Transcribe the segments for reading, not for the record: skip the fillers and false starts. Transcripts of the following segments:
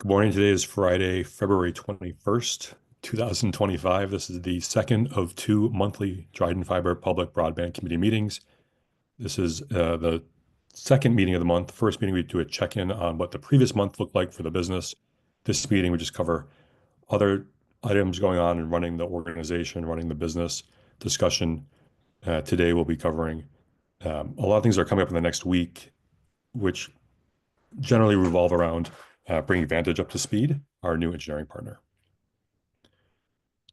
Good morning. Today is Friday, February 21st, 2025. This is the second of two monthly Dryden Fiber Public Broadband Committee meetings. This is the second meeting of the month. First meeting, we do a check-in on what the previous month looked like for the business. This meeting, we just cover other items going on and running the organization, running the business discussion. Today, we'll be covering a lot of things that are coming up in the next week, which generally revolve around bringing Vantage up to speed, our new engineering partner.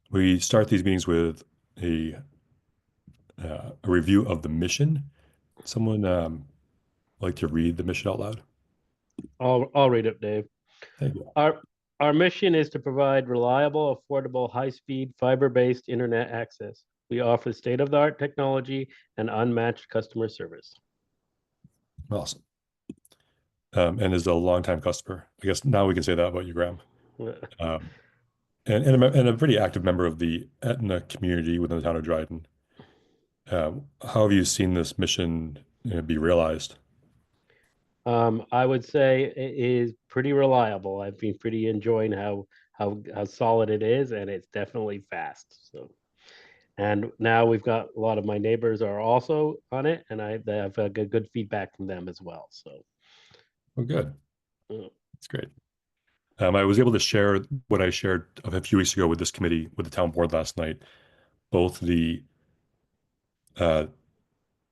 We start these meetings with a review of the mission. Someone like to read the mission out loud? I'll read it, Dave. Thank you. Our mission is to provide reliable, affordable, high-speed, fiber-based internet access. We offer state-of-the-art technology and unmatched customer service. Awesome. And is a longtime customer. I guess now we can say that about you, Graham. And a pretty active member of the Aetna community within the town of Dryden. How have you seen this mission be realized? I would say it is pretty reliable. I've been pretty enjoying how solid it is, and it's definitely fast. So, and now we've got a lot of my neighbors are also on it, and I've got good feedback from them as well. So, Oh, good. That's great. I was able to share what I shared a few weeks ago with this committee, with the town board last night, both the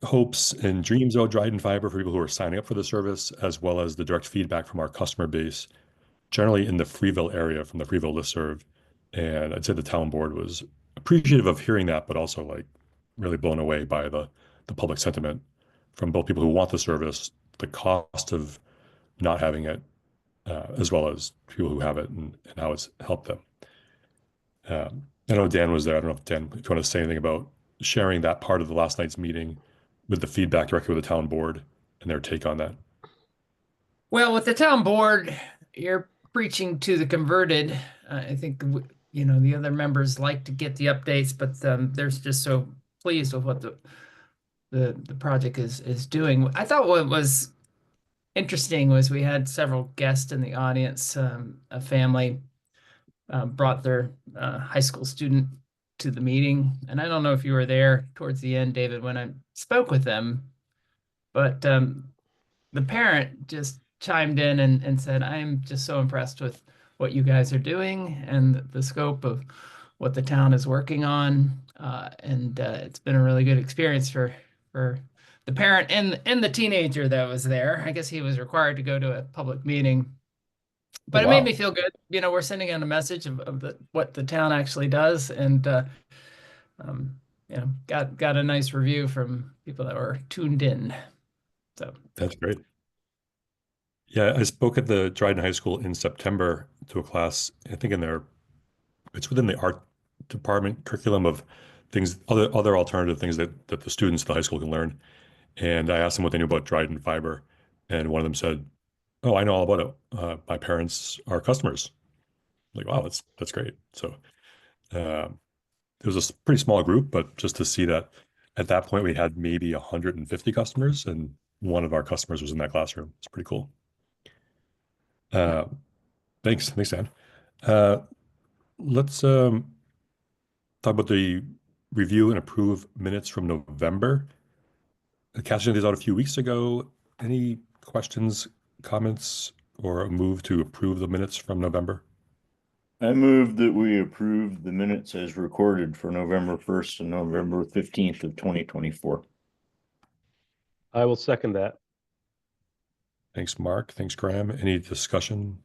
hopes and dreams about Dryden Fiber for people who are signing up for the service, as well as the direct feedback from our customer base, generally in the Freeville area from the Freeville listserv. And I'd say the town board was appreciative of hearing that, but also like really blown away by the public sentiment from both people who want the service, the cost of not having it, as well as people who have it and how it's helped them. I know Dan was there. I don't know if Dan, if you want to say anything about sharing that part of the last night's meeting with the feedback directly with the town board and their take on that. Well, with the town board, you're preaching to the converted. I think, the other members like to get the updates, but they're just so pleased with what the project is doing. I thought what was interesting was we had several guests in the audience. A family brought their high school student to the meeting. And I don't know if you were there towards the end, David, when I spoke with them, but the parent just chimed in and said, I'm just so impressed with what you guys are doing and the scope of what the town is working on. And it's been a really good experience for the parent and the teenager that was there. I guess he was required to go to a public meeting. But it made me feel good. We're sending out a message of what the town actually does, and got a nice review from people that were tuned in. So that's great. Yeah, I spoke at the Dryden High School in September to a class. I think it's within the art department curriculum of things, other alternative things that the students at the high school can learn. And I asked them what they knew about Dryden Fiber, and one of them said, "Oh, I know all about it. My parents are customers." I'm like, wow, that's great. So it was a pretty small group, but just to see that at that point we had maybe 150 customers, and one of our customers was in that classroom. It's pretty cool. Thanks, Dan. Let's talk about the review and approve minutes from November. Cassie sent these out a few weeks ago. Any questions, comments, or a move to approve the minutes from November? I move that we approve the minutes as recorded for November 1st and November 15th of 2024. I will second that. Thanks, Mark. Thanks, Graham. Any discussion?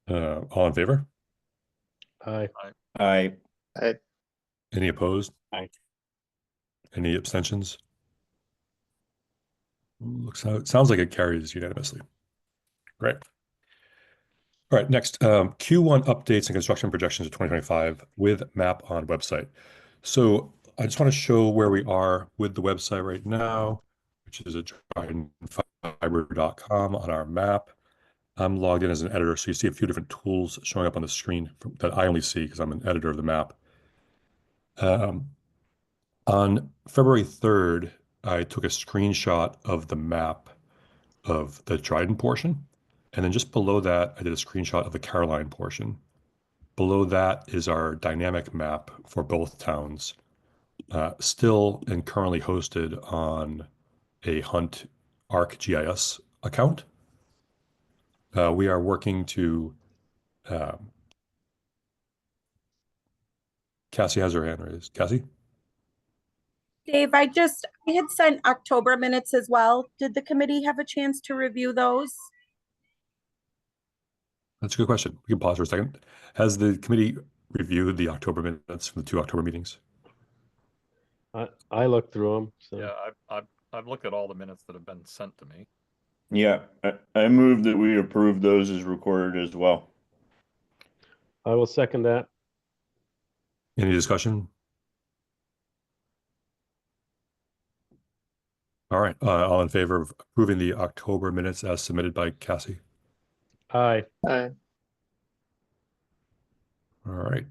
All in favor? Aye. Aye. Aye. Any opposed? Aye. Any abstentions? Sounds like it carries unanimously. Great. All right, next, Q1 updates and construction projections of 2025 with map on website. So I just want to show where we are with the website right now, which is at drydenfiber.com on our map. I'm logged in as an editor, so you see a few different tools showing up on the screen that I only see because I'm an editor of the map. On February 3rd, I took a screenshot of the map of the Dryden portion. And then just below that, I did a screenshot of the Caroline portion. Below that is our dynamic map for both towns, still and currently hosted on a Hunt ArcGIS account. We are working to, Cassie has her hand raised. Cassie? Dave, I had sent October minutes as well. Did the committee have a chance to review those? That's a good question. We can pause for a second. Has the committee reviewed the October minutes from the 2 October meetings? I looked through them. So Yeah, I've looked at all the minutes that have been sent to me. Yeah, I move that we approve those as recorded as well. I will second that. Any discussion? All right, all in favor of approving the October minutes as submitted by Cassie? Aye. Aye. All right,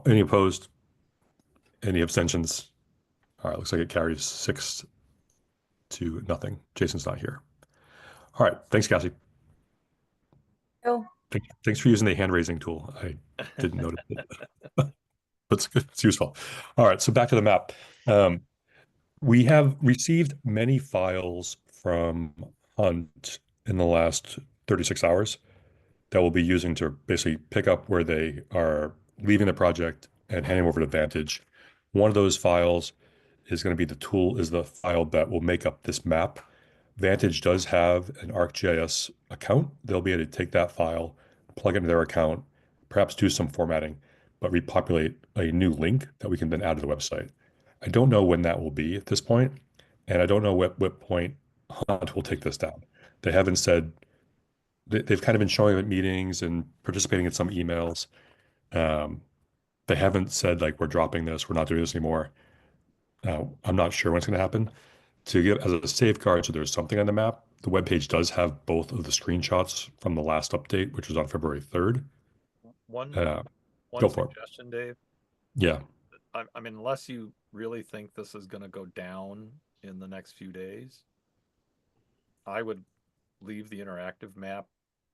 any opposed? Any abstentions? All right, looks like it carries 6-0. Jason's not here. All right, thanks, Cassie. Oh, Thanks for using the hand raising tool. I didn't notice it. That's good. It's useful. All right, so back to the map. We have received many files from Hunt in the last 36 hours that we'll be using to basically pick up where they are leaving the project and handing over to Vantage. One of those files is going to be the file that will make up this map. Vantage does have an ArcGIS account. They'll be able to take that file, plug it into their account, perhaps do some formatting, but repopulate a new link that we can then add to the website. I don't know when that will be at this point, and I don't know what point Hunt will take this down. They haven't said. They've kind of been showing up at meetings and participating in some emails. They haven't said like we're dropping this, we're not doing this anymore. I'm not sure when it's going to happen. To give as a safeguard, so there's something on the map. The webpage does have both of the screenshots from the last update, which was on February 3rd. One Go for it. suggestion, Dave. Yeah. I mean, unless you really think this is going to go down in the next few days, I would leave the interactive map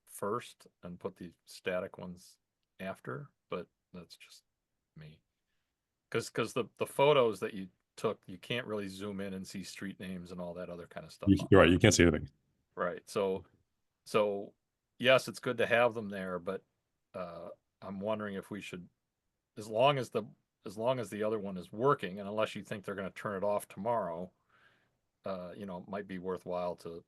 first and put the static ones after, but that's just me. Because the photos that you took, you can't really zoom in and see street names and all that other kind of stuff. You're right. You can't see anything. Right. So yes, it's good to have them there, but I'm wondering if we should, as long as the other one is working, and unless you think they're going to turn it off tomorrow, it might be worthwhile to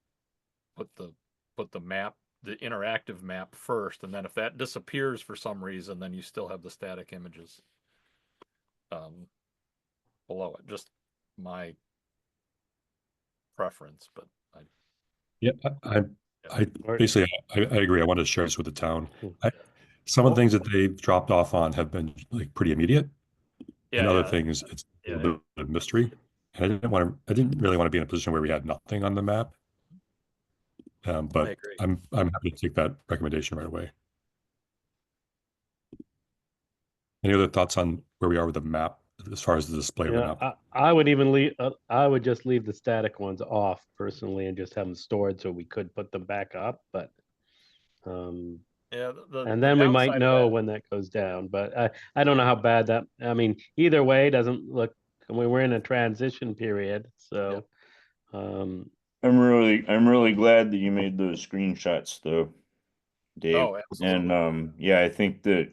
put the map, the interactive map first, and then if that disappears for some reason, then you still have the static images below it. Just my preference, but I basically I agree. I wanted to share this with the town. Some of the things that they've dropped off on have been like pretty immediate, and other things it's a little bit of mystery. And I didn't really want to be in a position where we had nothing on the map. But I'm happy to take that recommendation right away. Any other thoughts on where we are with the map as far as the display of the map? I would even leave. I would just leave the static ones off personally, and just have them stored so we could put them back up. But and then we might know when that goes down. But I don't know how bad that. I mean, either way, it doesn't look. I mean, we're in a transition period, so. I'm really glad that you made those screenshots though, Dave. Oh, absolutely. And yeah, I think that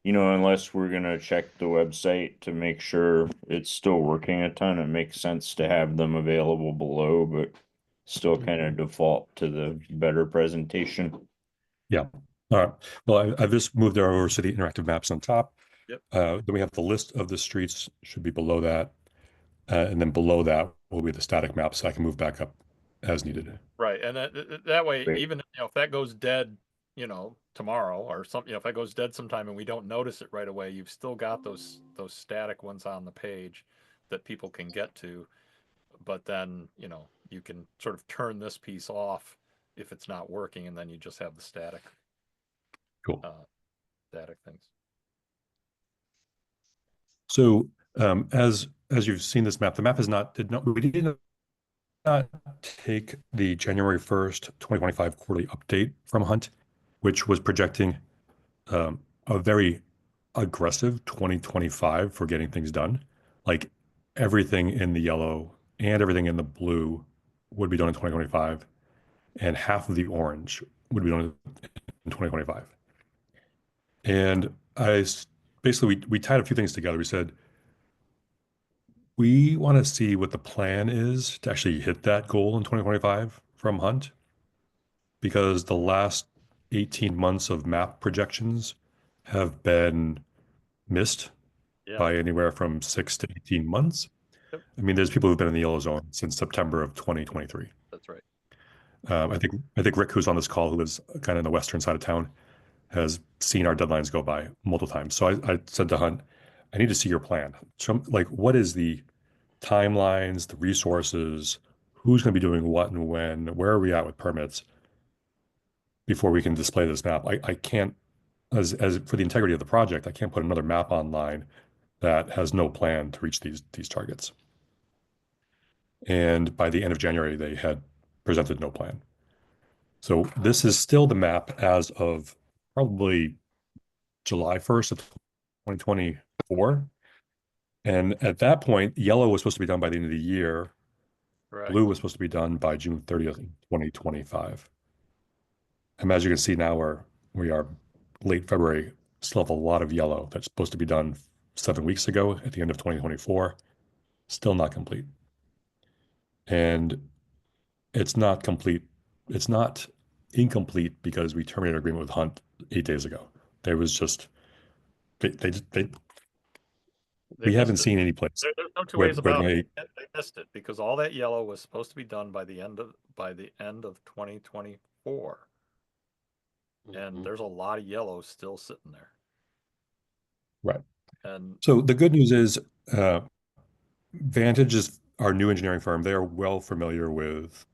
unless we're gonna check the website to make sure it's still working a ton, it makes sense to have them available below, but still kind of default to the better presentation. Yeah. All right. Well, I've just moved over to the interactive maps on top. Yep. Then we have the list of the streets should be below that. And then below that will be the static map, so I can move back up as needed. Right. And that way, Great. even if that goes dead, tomorrow or something, if that goes dead sometime and we don't notice it right away, you've still got those static ones on the page that people can get to. But then, you can sort of turn this piece off if it's not working, and then you just have the static. Cool. Static things. So as as you've seen this map, the map is not, we did not take the January 1st, 2025 quarterly update from Hunt, which was projecting a very aggressive 2025 for getting things done. Like everything in the yellow and everything in the blue would be done in 2025, and half of the orange would be done in 2025. And basically we tied a few things together. We said we want to see what the plan is to actually hit that goal in 2025 from Hunt, because the last 18 months of map projections have been missed Yeah. by anywhere from 6 to 18 months. Yep. I mean, there's people who've been in the yellow zone since September of 2023. That's right. I think Rick, who's on this call, who lives kind of in the western side of town, has seen our deadlines go by multiple times. So I said to Hunt, I need to see your plan. So, like, what is the timelines, the resources, who's going to be doing what and when, where are we at with permits before we can display this map? I can't, as for the integrity of the project, I can't put another map online that has no plan to reach these targets. And by the end of January, they had presented no plan. So this is still the map as of probably July 1st of 2024. And at that point, yellow was supposed to be done by the end of the year. Right. Blue was supposed to be done by June 30th, 2025. And as you can see now, we are late February, still have a lot of yellow that's supposed to be done 7 weeks ago at the end of 2024, still not complete. And it's not complete. It's not incomplete because we terminated our agreement with Hunt 8 days ago. There was just, we haven't missed it. seen any place There's no two where, ways where about they, it. They missed it because all that yellow was supposed to be done by the end of 2024. And there's a lot of yellow still sitting there. right. And So the good news is Vantage is our new engineering firm. They are well familiar with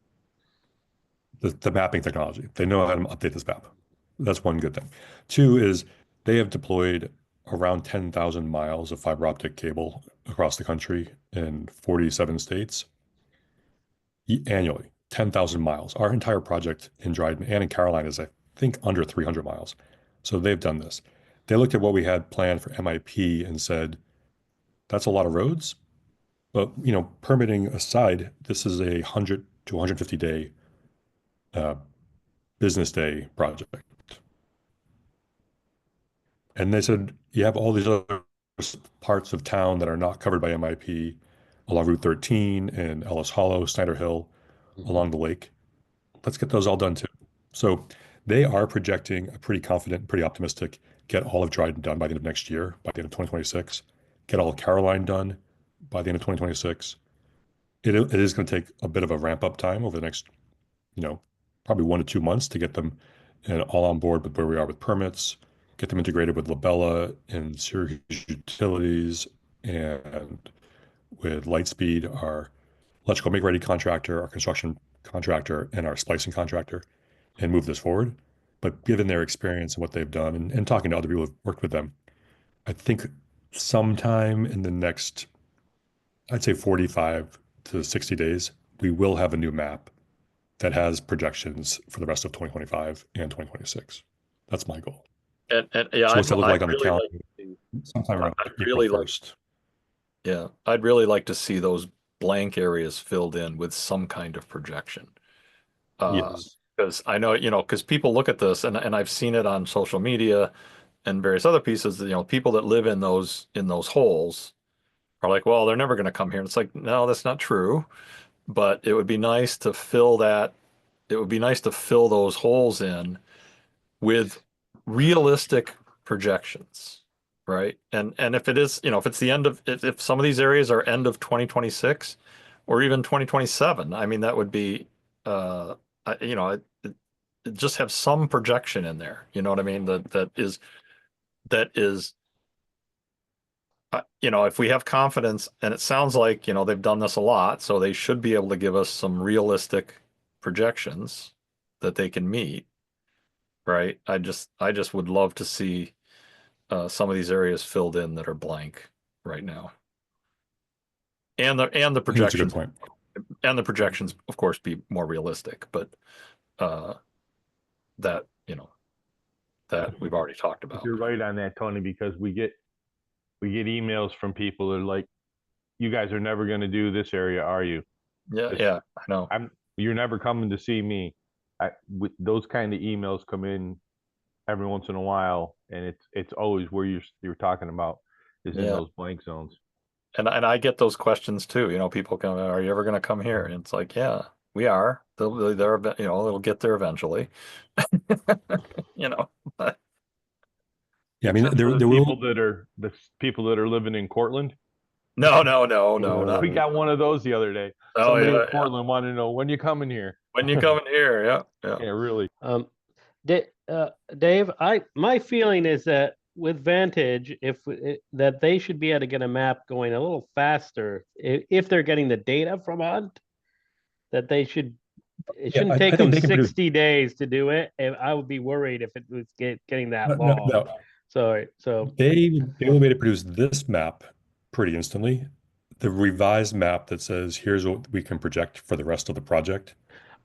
the mapping technology. They know how to update this map. That's one good thing. Two is they have deployed around 10,000 miles of fiber optic cable across the country in 47 states annually. 10,000 miles. Our entire project in Dryden and in Caroline is, I think, under 300 miles. So they've done this. They looked at what we had planned for MIP and said, that's a lot of roads. But, permitting aside, this is a 100 to 150 day business day project. And they said, you have all these other parts of town that are not covered by MIP along Route 13 and Ellis Hollow, Snyder Hill, along the lake. Let's get those all done too. So they are projecting a pretty confident, pretty optimistic, get all of Dryden done by the end of next year, by the end of 2026, get all of Caroline done by the end of 2026. It is going to take a bit of a ramp up time over the next, probably 1 to 2 months to get them all on board with where we are with permits, get them integrated with Labella and Syracuse Utilities and with Lightspeed, our electrical make-ready contractor, our construction contractor, and our splicing contractor, and move this forward. But given their experience and what they've done and talking to other people who've worked with them, I think sometime in the next, I'd say 45 to 60 days, we will have a new map that has projections for the rest of 2025 and 2026. That's my goal. and yeah, So what's it look like on the really calendar? like to see- Sometime around I'd April really like- 1st. yeah, I'd really like to see those blank areas filled in with some kind of projection. Yes. Because I know, because people look at this and I've seen it on social media and various other pieces, people that live in those holes are like, well, they're never going to come here. And it's like, no, that's not true. But it would be nice to fill those holes in with realistic projections, right? And if it is, if it's the end of, if some of these areas are end of 2026 or even 2027, I mean, that would be, just have some projection in there. You know what I mean? That is, if we have confidence, and it sounds like, they've done this a lot, so they should be able to give us some realistic projections that they can meet, right? I just would love to see some of these areas filled in that are blank right now. And the I think that's a good projections point. and the projections, of course, be more realistic, but that, that we've already talked But about. you're right on that, Tony, because we get emails from people that are like, you guys are never going to do this area, are you? Yeah, I know. You're never coming to see me. Those kind of emails come in every once in a while, and it's always where you're talking about is in Yeah. those blank zones. And I get those questions too. People come, are you ever going to come here? And it's like, yeah, we are. They'll get there eventually. But Yeah, I mean, Except there for there will. the people that are living in Cortland. no, not We me. got one of those the other day. Oh, Somebody yeah, in Portland wanted to know when you coming here. When you coming here? Yeah. Yeah, really. Dave, my feeling is that with Vantage, that they should be able to get a map going a little faster if they're getting the data from Hunt. That it Yeah, shouldn't I take think them they can produce. 60 days to do it. And I would be worried if it was getting that No, long. no. So They will be able to produce this map pretty instantly. The revised map that says here's what we can project for the rest of the project.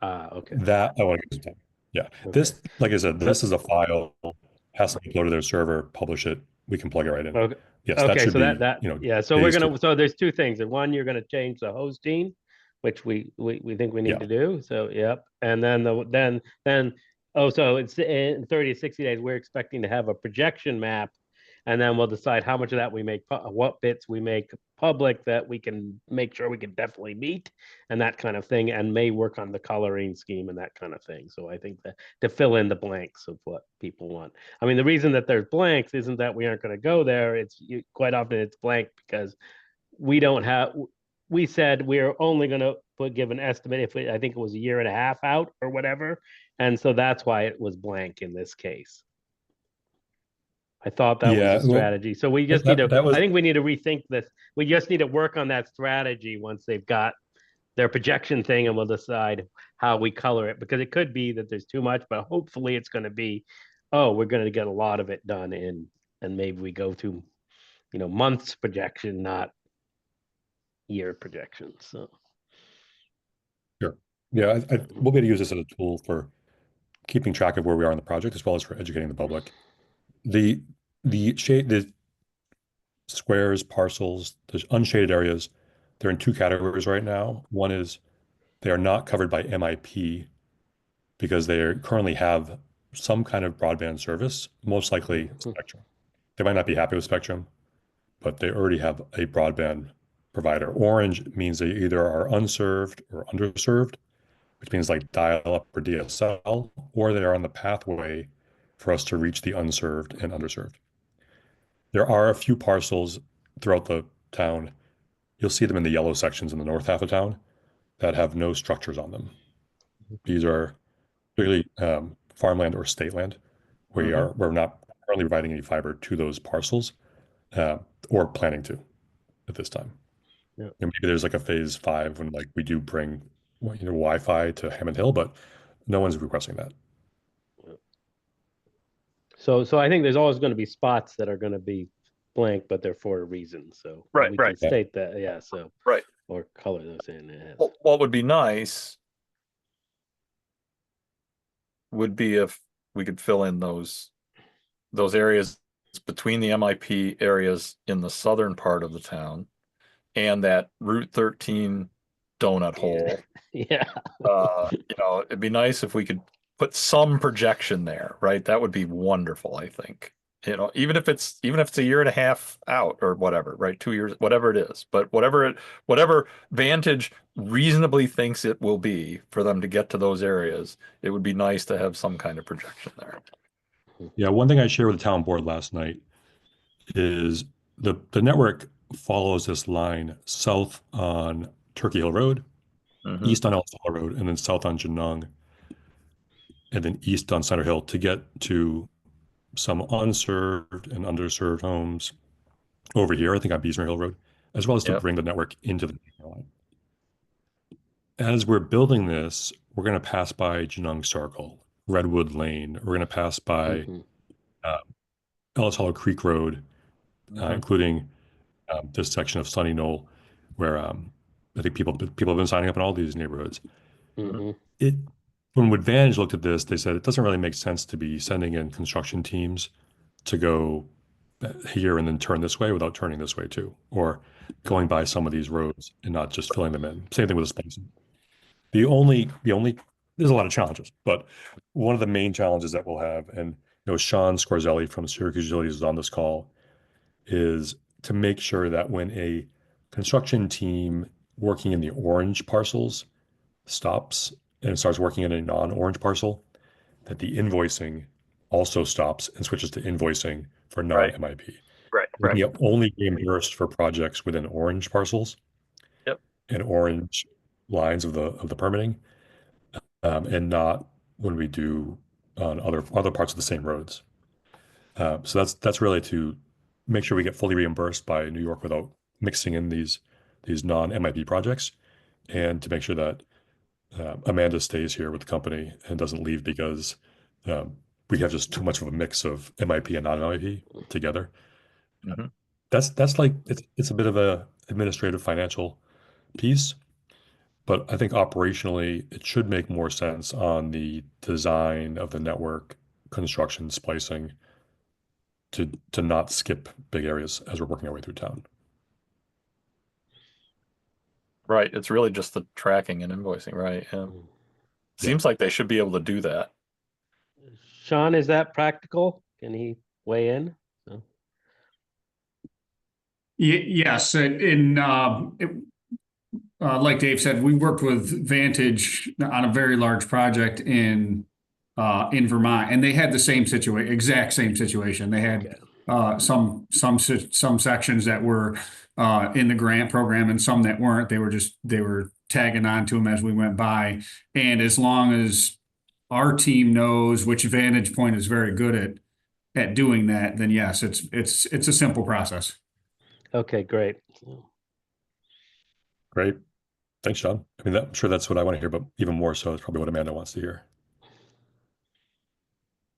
okay. That I want to get some time. Yeah. Okay. This, like I said, this is a file, has to be uploaded to their server, publish it. We can plug it right in. Okay. Yes, that Okay, should so be, that yeah. So there's two things. And one, you're gonna change the hosting, which we think we need Yeah. to do. So yep. And then so it's in 30 to 60 days. We're expecting to have a projection map, and then we'll decide how much of that we make, what bits we make public that we can make sure we can definitely meet, and that kind of thing, and may work on the coloring scheme and that kind of thing. So I think that to fill in the blanks of what people want. I mean, the reason that there's blanks isn't that we aren't going to go there. Quite often it's blank because we said we're only going to give an estimate I think it was a year and a half out or whatever. And so that's why it was blank in this case. I thought that was a strategy. So we just I think we need to rethink this. We just need to work on that strategy once they've got their projection thing, and we'll decide how we color it, because it could be that there's too much, but hopefully it's going to be, we're going to get a lot of it done in, and maybe we go to, months projection, not year projections. So. Sure. Yeah, we'll be able to use this as a tool for keeping track of where we are in the project, as well as for educating the public. The squares, parcels, the unshaded areas, they're in two categories right now. One is they are not covered by MIP because they currently have some kind of broadband service, most likely Spectrum. They might not be happy with Spectrum, but they already have a broadband provider. Orange means they either are unserved or underserved, which means like dial-up or DSL, or they are on the pathway for us to reach the unserved and underserved. There are a few parcels throughout the town. You'll see them in the yellow sections in the north half of town that have no structures on them. These are really farmland or state land. We're not currently providing any fiber to those parcels or planning to at this time. Yeah. And maybe there's like a phase 5 when we do bring Wi-Fi to Hammond Hill, but no one's requesting that. So I think there's always going to be spots that are going to be blank, but they're for a reason. So we can state that, yeah. So or color those in. Well, what would be nice would be if we could fill in those areas between the MIP areas in the southern part of the town and that Route 13 donut hole. Yeah. It'd be nice if we could put some projection there, right? That would be wonderful, I think. Even if it's a year and a half out or whatever, right? 2 years, whatever it is, but whatever Vantage reasonably thinks it will be for them to get to those areas, it would be nice to have some kind of projection there. Yeah, one thing I shared with the town board last night is the network follows this line south on Turkey Hill Road, east on Ellis Hall Road, and then south on Genung, and then east on Center Hill to get to some unserved and underserved homes over here, I think on Beesmer Hill Road, as well as to bring the network into the line. As we're building this, we're going to pass by Genung Circle, Redwood Lane. We're going to pass by Ellis Hollow Creek Road, including this section of Sunny Knoll. where I think people have been signing up in all these neighborhoods. Mhm. It when Advantage looked at this, they said it doesn't really make sense to be sending in construction teams to go here and then turn this way without turning this way too, or going by some of these roads and not just filling them in. Same thing with the spacing. The only there's a lot of challenges, but one of the main challenges that we'll have, and Sean Scorzelli from Syracuse Utilities is on this call, is to make sure that when a construction team working in the orange parcels stops and starts working in a non-orange parcel, that the invoicing also stops and switches to invoicing for Right. non-MIP. Right. We Right. can only reimbursed for projects within orange parcels. Yep. And orange lines of the permitting, and not when we do on other parts of the same roads. So that's really to make sure we get fully reimbursed by New York without mixing in these non-MIP projects, and to make sure that Amanda stays here with the company and doesn't leave because we have just too much of a mix of MIP and non-MIP together. hmm That's like it's a bit of a administrative financial piece, but I think operationally it should make more sense on the design of the network, construction, splicing, to not skip big areas as we're working our way through town. Right. It's really just the tracking and invoicing, right? Yeah. Seems like they should be able to do that. Sean, is that practical? Can he weigh in? So, Yes, like Dave said, we worked with Vantage on a very large project in Vermont, and they had the same situation, exact same situation. They had some sections that were in the grant program and some that weren't. They were tagging on to them as we went by, and as long as our team knows which Vantage Point is very good at doing that, then yes, it's a simple process. okay, great. Great. Thanks, Sean. I mean, I'm sure that's what I want to hear, but even more so, it's probably what Amanda wants to hear.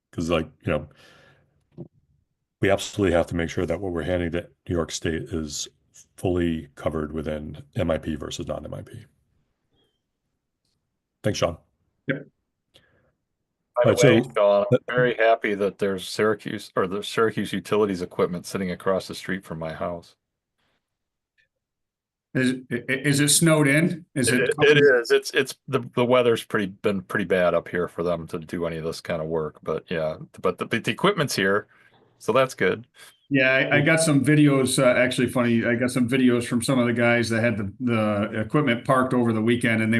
Because, we absolutely have to make sure that what we're handing to New York State is fully covered within MIP versus non-MIP. Thanks, Sean. Yep. By the All right, way, so Sean, I'm very happy that there's the Syracuse Utilities equipment sitting across the street from my house. Is it snowed in? It is. It's the weather's been pretty bad up here for them to do any of this kind of work. But yeah, but the equipment's here, so that's good. Yeah, I got some videos. Actually, funny. I got some videos from some of the guys that had the equipment parked over the weekend, and they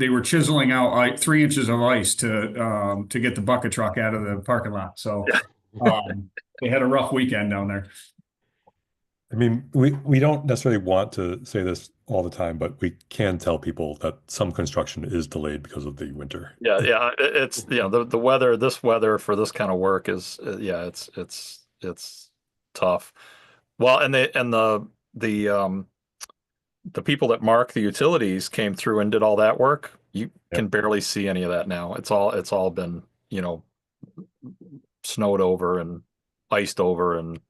were chiseling out like 3 inches of ice to get the bucket truck out of the parking lot. So they had a rough weekend down there. I mean, we don't necessarily want to say this all the time, but we can tell people that some construction is delayed because of the winter. Yeah, yeah. It's the weather. This weather for this kind of work is it's tough. Well, and the people that mark the utilities came through and did all that work. You can barely see any of that now. It's all been snowed over and iced over, and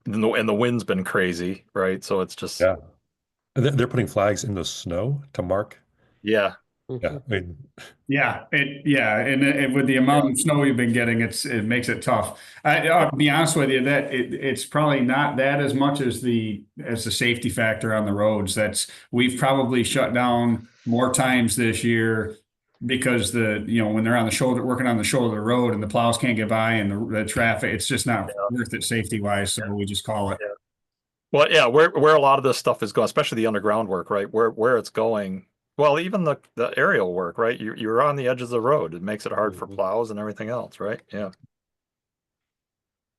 the wind's been crazy, right? So it's just Yeah. They're putting flags in the snow to mark. yeah. Yeah. I mean, And with the amount of snow we've been getting, it makes it tough. I'll be honest with you that it's probably not that as much as the safety factor on the roads. We've probably shut down more times this year because when they're on the shoulder working on the shoulder of the road and the plows can't get by and the traffic, it's just not worth it safety wise. So we just call it. Yeah. Well, yeah, where a lot of this stuff is going, especially the underground work, right? Where it's going. Well, even the aerial work, right? You're on the edge of the road. It makes it hard for plows and everything else, right? Yeah.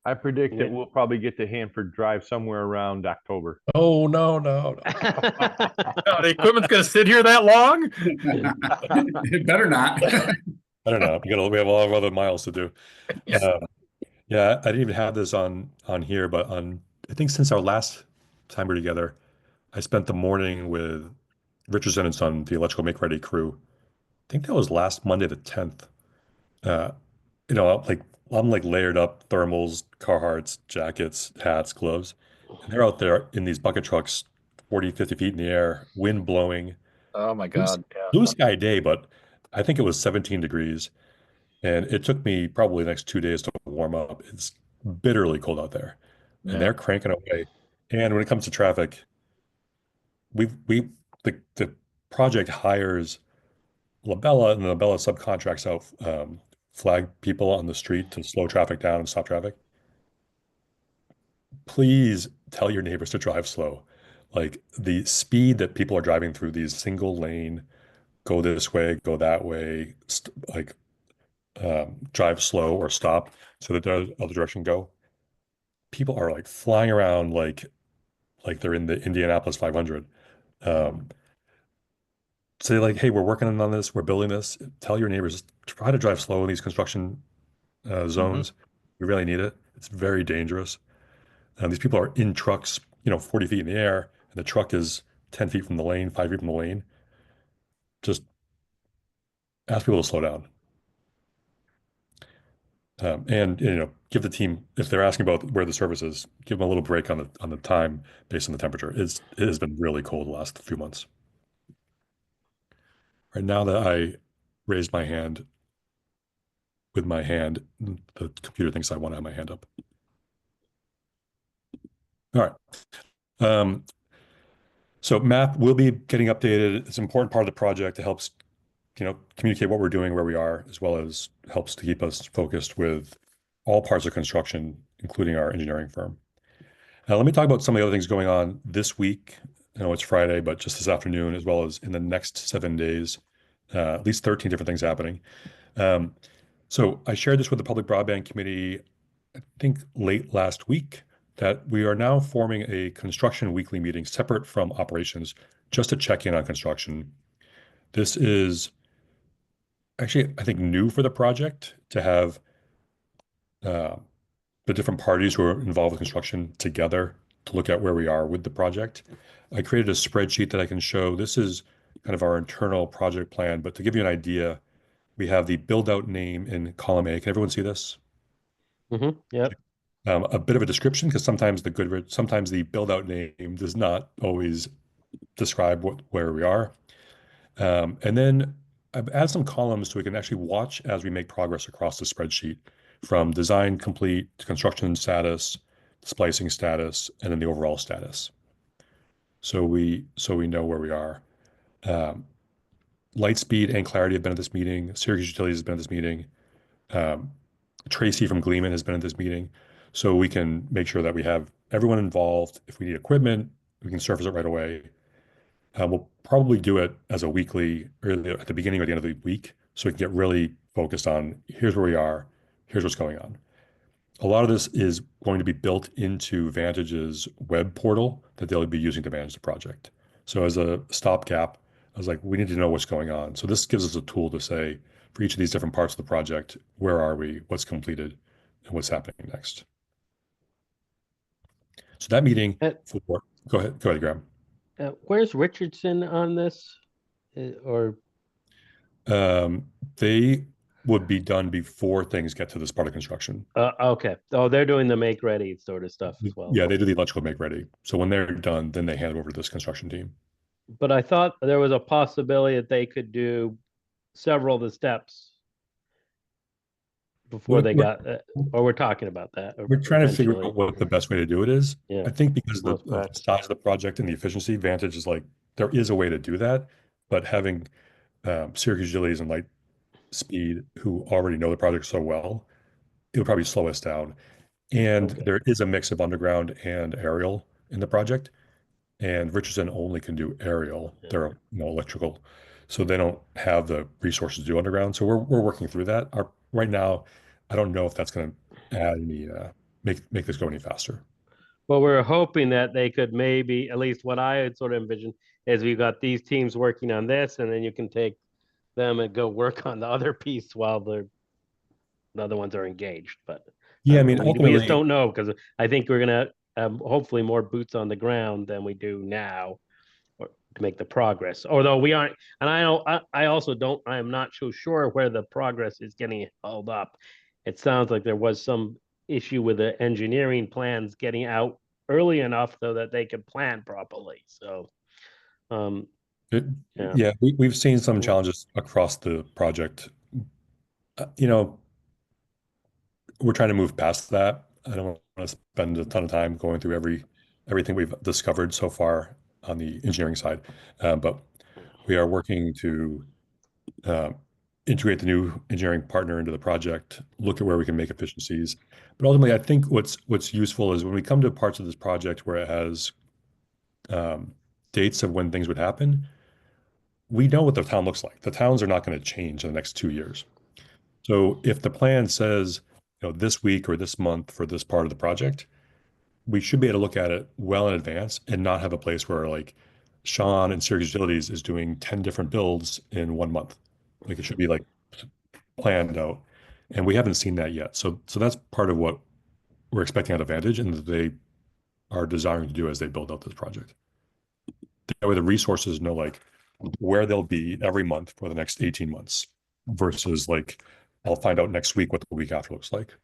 I predict that we'll probably get to Hanford Drive somewhere around October. oh no. No, the equipment's going to sit here that long? It better not. I don't know. We have a lot of other miles to do. Yeah. Yeah, I didn't even have this on here, but I think since our last time we were together, I spent the morning with Richardson and Son, the electrical make ready crew. I think that was last Monday the 10th. Uh, I'm like layered up thermals, Carhartts, jackets, hats, gloves. And they're out there in these bucket trucks 40, 50 feet in the air, wind blowing. Oh my Blue, God. Yeah. blue sky day, but I think it was 17 degrees. And it took me probably the next 2 days to warm up. It's bitterly cold out there. And Yeah. they're cranking away. And when it comes to traffic, the project hires Labella, and Labella subcontracts out flag people on the street to slow traffic down and stop traffic. Please tell your neighbors to drive slow. Like the speed that people are driving through these single lane, go this way, go that way, drive slow or stop so that the other direction go. People are like flying around like they're in the Indianapolis 500. Um, Say like, hey, we're working on this, we're building this. Tell your neighbors, try to drive slow in these construction zones. We really need it. It's very dangerous. These people are in trucks, 40 feet in the air, and the truck is 10 feet from the lane, 5 feet from the lane. Just ask people to slow down. And give the team, if they're asking about where the service is, give them a little break on the time based on the temperature. It has been really cold the last few months. Right now that I raised my hand with my hand, the computer thinks I want to have my hand up. All right. So map will be getting updated. It's an important part of the project. It helps, communicate what we're doing, where we are, as well as helps to keep us focused with all parts of construction, including our engineering firm. Now, let me talk about some of the other things going on this week. I know it's Friday, but just this afternoon, as well as in the next 7 days, at least 13 different things happening. So I shared this with the Public Broadband Committee, I think late last week, that we are now forming a construction weekly meeting separate from operations, just to check in on construction. This is actually, I think, new for the project to have the different parties who are involved with construction together to look at where we are with the project. I created a spreadsheet that I can show. This is kind of our internal project plan, but to give you an idea, we have the build out name in column A. Can everyone see this? Yep. A bit of a description, because sometimes the build out name does not always describe where we are. And then I've added some columns so we can actually watch as we make progress across the spreadsheet, from design complete to construction status, splicing status, and then the overall status. So we know where we are. Lightspeed and Clarity have been at this meeting. Syracuse Utilities has been at this meeting. Tracy from Gleeman has been at this meeting. So we can make sure that we have everyone involved. If we need equipment, we can surface it right away. We'll probably do it as a weekly, or at the beginning or the end of the week, so we can get really focused on here's where we are, here's what's going on. A lot of this is going to be built into Vantage's web portal that they'll be using to manage the project. So as a stopgap, I was like, we need to know what's going on. So this gives us a tool to say, for each of these different parts of the project, where are we, what's completed, and what's happening next. So that meeting, go ahead, Graham. Where's Richardson on this? Or They would be done before things get to this part of construction. okay. Oh, they're doing the make ready sort of stuff as well. Yeah, they do the electrical make ready. So when they're done, then they hand it over to this construction team. But I thought there was a possibility that they could do several of the steps before they got, or we're talking about that. We're trying to figure out what the best way to do it is. Yeah. I think because of the size of the project and the efficiency, Vantage is like, there is a way to do that, but having Syracuse Utilities and Lightspeed, who already know the project so well, it would probably slow us down. And there is a mix of underground and aerial in the project. And Richardson only can do aerial. Yeah. They're electrical, so they don't have the resources to do underground. So we're working through that. Right now, I don't know if that's going to add any make this go any faster. Well, we're hoping that they could maybe, at least what I had sort of envisioned, is we've got these teams working on this, and then you can take them and go work on the other piece while the other ones are engaged. But yeah, I mean, we just don't know, because I think we're gonna have hopefully more boots on the ground than we do now to make the progress. Although we aren't, and I also don't, I am not so sure where the progress is getting held up. It sounds like there was some issue with the engineering plans getting out early enough so that they can plan properly. So, It, yeah. yeah, we've seen some Yeah. challenges across the project. You know, we're trying to move past that. I don't want to spend a ton of time going through everything we've discovered so far on the engineering side, but we are working to uh, integrate the new engineering partner into the project, look at where we can make efficiencies. But ultimately, I think what's useful is when we come to parts of this project where it has um, dates of when things would happen, we know what the town looks like. The towns are not going to change in the next 2 years. So if the plan says, this week or this month for this part of the project, we should be able to look at it well in advance and not have a place where like Sean and Syracuse Utilities is doing 10 different builds in 1 month. Like it should be like planned out. And we haven't seen that yet. So that's part of what we're expecting out of Vantage and that they are desiring to do as they build out this project. That way the resources know like where they'll be every month for the next 18 months versus like I'll find out next week what the week after looks like.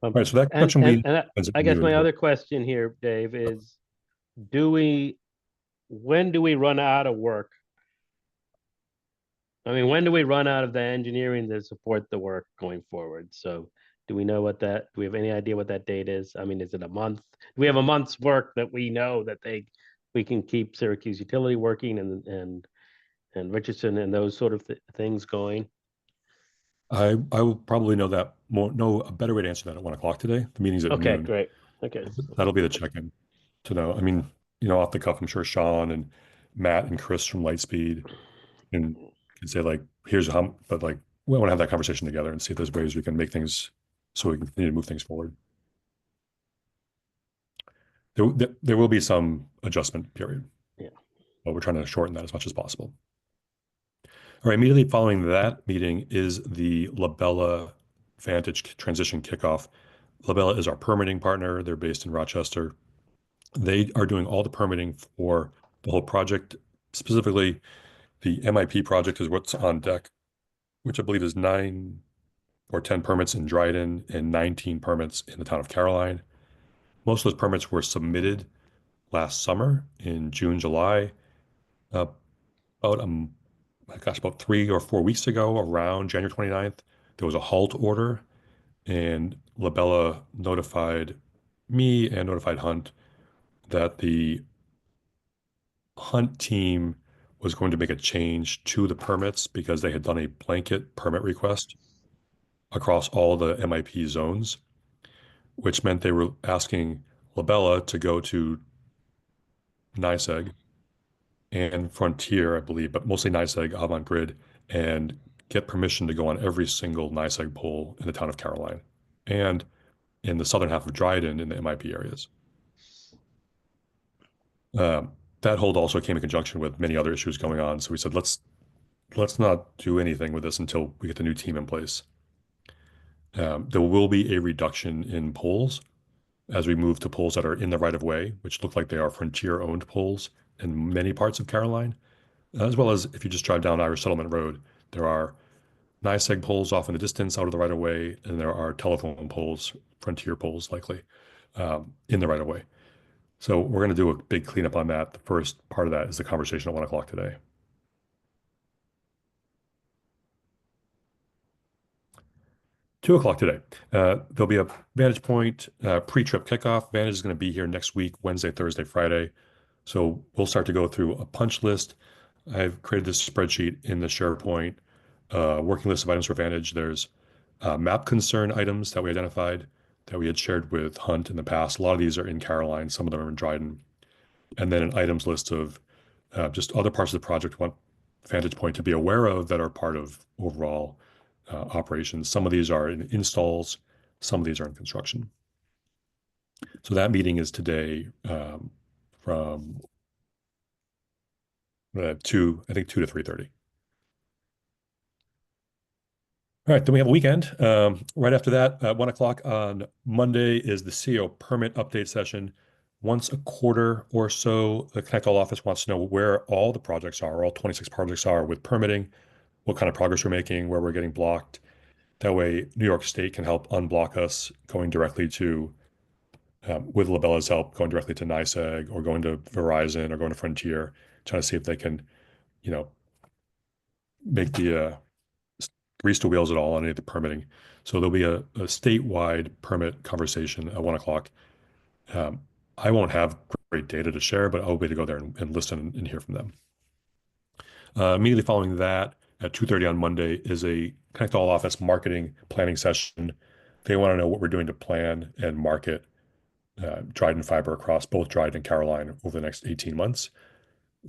All right, so that And, question we I guess my other question here, Dave, is when do we run out of work? I mean, when do we run out of the engineering to support the work going forward? So do we know do we have any idea what that date is? I mean, is it a month? Do we have a month's work that we know that we can keep Syracuse Utility working and Richardson and those sort of things going? I will probably know a better way to answer that at 1 o'clock today. The meeting's at Okay, noon. great. Okay. That'll be the check-in to know. I mean, off the cuff, I'm sure Sean and Matt and Chris from Lightspeed can say like, here's how, but like we want to have that conversation together and see if there's ways we can make things so we can continue to move things forward. There will be some adjustment period. Yeah. But we're trying to shorten that as much as possible. All right, immediately following that meeting is the Labella Vantage transition kickoff. Labella is our permitting partner. They're based in Rochester. They are doing all the permitting for the whole project. Specifically, the MIP project is what's on deck, which I believe is 9 or 10 permits in Dryden and 19 permits in the town of Caroline. Most of those permits were submitted last summer in June, July. About 3 or 4 weeks ago, around January 29th, there was a halt order, and Labella notified me and notified Hunt that the Hunt team was going to make a change to the permits because they had done a blanket permit request across all the MIP zones, which meant they were asking Labella to go to NYSEG and Frontier, I believe, but mostly NYSEG, Avant Grid, and get permission to go on every single NYSEG pole in the town of Caroline and in the southern half of Dryden in the MIP areas. That hold also came in conjunction with many other issues going on. So we said, let's not do anything with this until we get the new team in place. There will be a reduction in poles as we move to poles that are in the right of way, which look like they are Frontier owned poles in many parts of Caroline, as well as if you just drive down Irish Settlement Road, there are NYSEG poles off in the distance out of the right of way, and there are telephone poles, Frontier poles likely, in the right of way. So we're going to do a big cleanup on that. The first part of that is the conversation at 1 o'clock today. 2 o'clock today, there'll be a Vantage Point pre-trip kickoff. Vantage is going to be here next week, Wednesday, Thursday, Friday. So we'll start to go through a punch list. I've created this spreadsheet in the SharePoint, working list of items for Vantage. There's map concern items that we identified that we had shared with Hunt in the past. A lot of these are in Caroline, some of them are in Dryden. And then an items list of just other parts of the project we want Vantage Point to be aware of that are part of overall operations. Some of these are in installs, some of these are in construction. So that meeting is today from 2 to 3:30. All right, then we have a weekend. Right after that, at 1 o'clock on Monday is the CO permit update session. Once a quarter or so, the Connect All office wants to know where all the projects are, all 26 projects are with permitting, what kind of progress we're making, where we're getting blocked. That way, New York State can help unblock us going directly to with Labella's help, going directly to NYSEG or going to Verizon or going to Frontier, trying to see if they can, you know, make the grease the wheels at all on any of the permitting. So there'll be a statewide permit conversation at 1 o'clock. I won't have great data to share, but I'll be able to go there and listen and hear from them. Immediately following that, at 2:30 on Monday, is a Connect All Office marketing planning session. They want to know what we're doing to plan and market Dryden Fiber across both Dryden and Caroline over the next 18 months.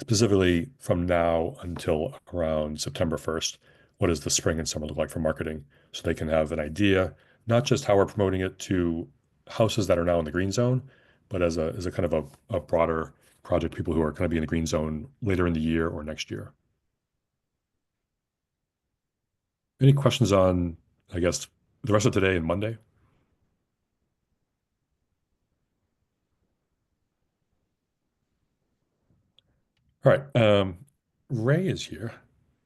Specifically from now until around September 1st, what does the spring and summer look like for marketing? So they can have an idea, not just how we're promoting it to houses that are now in the green zone, but as a kind of a broader project, people who are going to be in the green zone later in the year or next year. Any questions on, I guess, the rest of today and Monday? All right. Ray is here,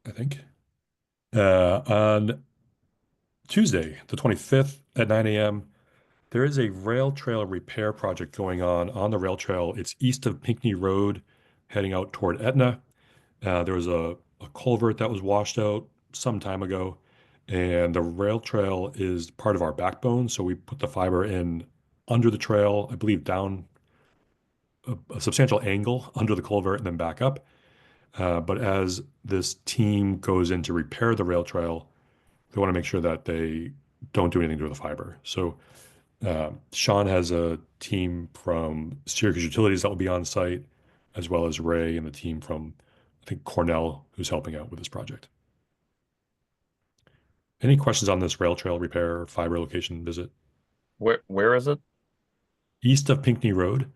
I think. On Tuesday, the 25th at 9 a.m., there is a rail trail repair project going on the rail trail. It's east of Pinckney Road, heading out toward Etna. There was a culvert that was washed out some time ago, and the rail trail is part of our backbone. So we put the fiber in under the trail, I believe down a substantial angle under the culvert and then back up. But as this team goes in to repair the rail trail, they want to make sure that they don't do anything to the fiber. So Sean has a team from Syracuse Utilities that will be on site, as well as Ray and the team from, I think, Cornell, who's helping out with this project. Any questions on this rail trail repair fiber location visit? Where is it? East of Pinckney Road.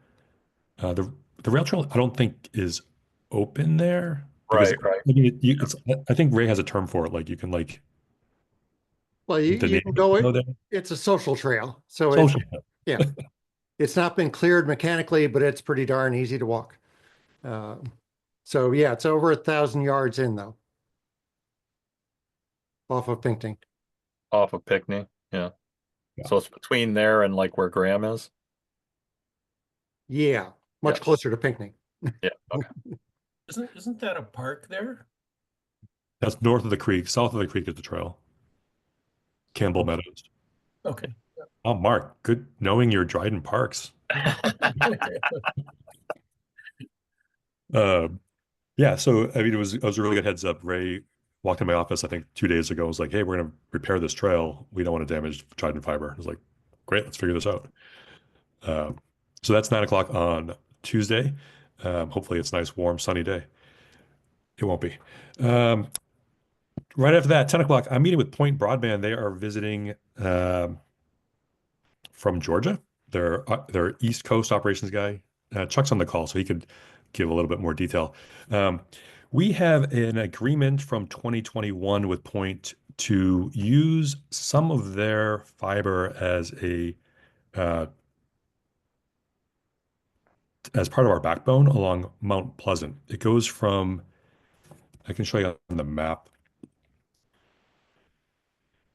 The rail trail, I don't think is open there. Because, Right. I mean, I think Ray has a term for it. Like you can like. Well, you the can go neighbors it. know there. It's a social trail, so Social. yeah, it's not been cleared mechanically, but it's pretty darn easy to walk. So yeah, it's over 1,000 yards in though, off of Pinckney. Off of Pinckney. Yeah. Yeah. So it's between there and like where Graham is. Yeah, much Yeah. closer to Pinckney. Yeah. Okay. Isn't that a park there? That's north of the creek. South of the creek is the trail. Campbell Meadows. Okay. Oh, Mark, good knowing your Dryden Parks. Yeah, so I mean, it was a really good heads up. Ray walked in my office, I think 2 days ago, was like, "Hey, we're gonna repair this trail. We don't want to damage Dryden Fiber." I was like, "Great, let's figure this out." So that's 9 o'clock on Tuesday. Hopefully, it's a nice, warm, sunny day. It won't be. Right after that, 10 o'clock, I'm meeting with Point Broadband. They are visiting from Georgia. Their East Coast operations guy. Chuck's on the call, so he could give a little bit more detail. We have an agreement from 2021 with Point to use some of their fiber as part of our backbone along Mount Pleasant. It goes from, I can show you on the map.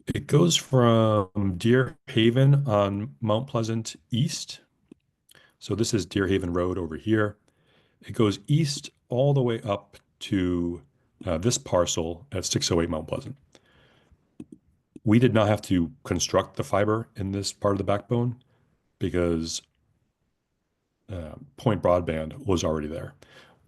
It goes from Deer Haven on Mount Pleasant east. So this is Deer Haven Road over here. It goes east all the way up to this parcel at 608 Mount Pleasant. We did not have to construct the fiber in this part of the backbone because Point Broadband was already there.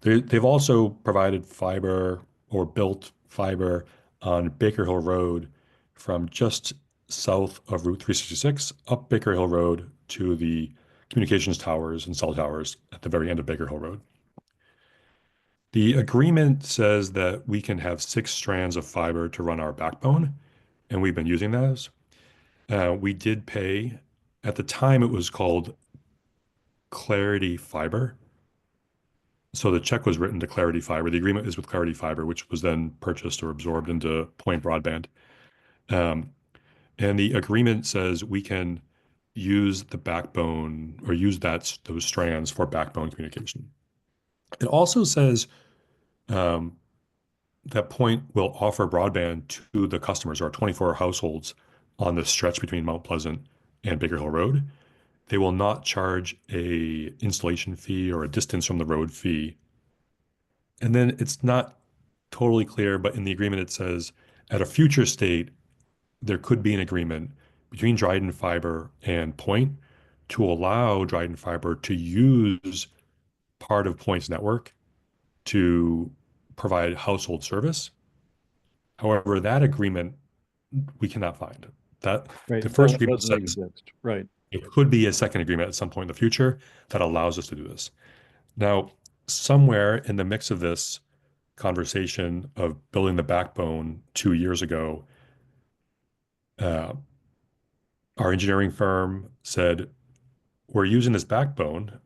They've also provided fiber or built fiber on Baker Hill Road from just south of Route 366 up Baker Hill Road to the communications towers and cell towers at the very end of Baker Hill Road. The agreement says that we can have 6 strands of fiber to run our backbone, and we've been using those. We did pay, at the time it was called Clarity Fiber. So the check was written to Clarity Fiber. The agreement is with Clarity Fiber, which was then purchased or absorbed into Point Broadband. And the agreement says we can use the backbone or use those strands for backbone communication. It also says that Point will offer broadband to the customers, or 24 households on the stretch between Mount Pleasant and Baker Hill Road. they will not charge a installation fee or a distance from the road fee. And then it's not totally clear, but in the agreement it says at a future state, there could be an agreement between Dryden Fiber and Point to allow Dryden Fiber to use part of Point's network to provide household service. However, that agreement we cannot find. That Right. the first That agreement doesn't says exist. Right. it could be a second agreement at some point in the future that allows us to do this. Now, somewhere in the mix of this conversation of building the backbone 2 years ago, our engineering firm said, we're using this backbone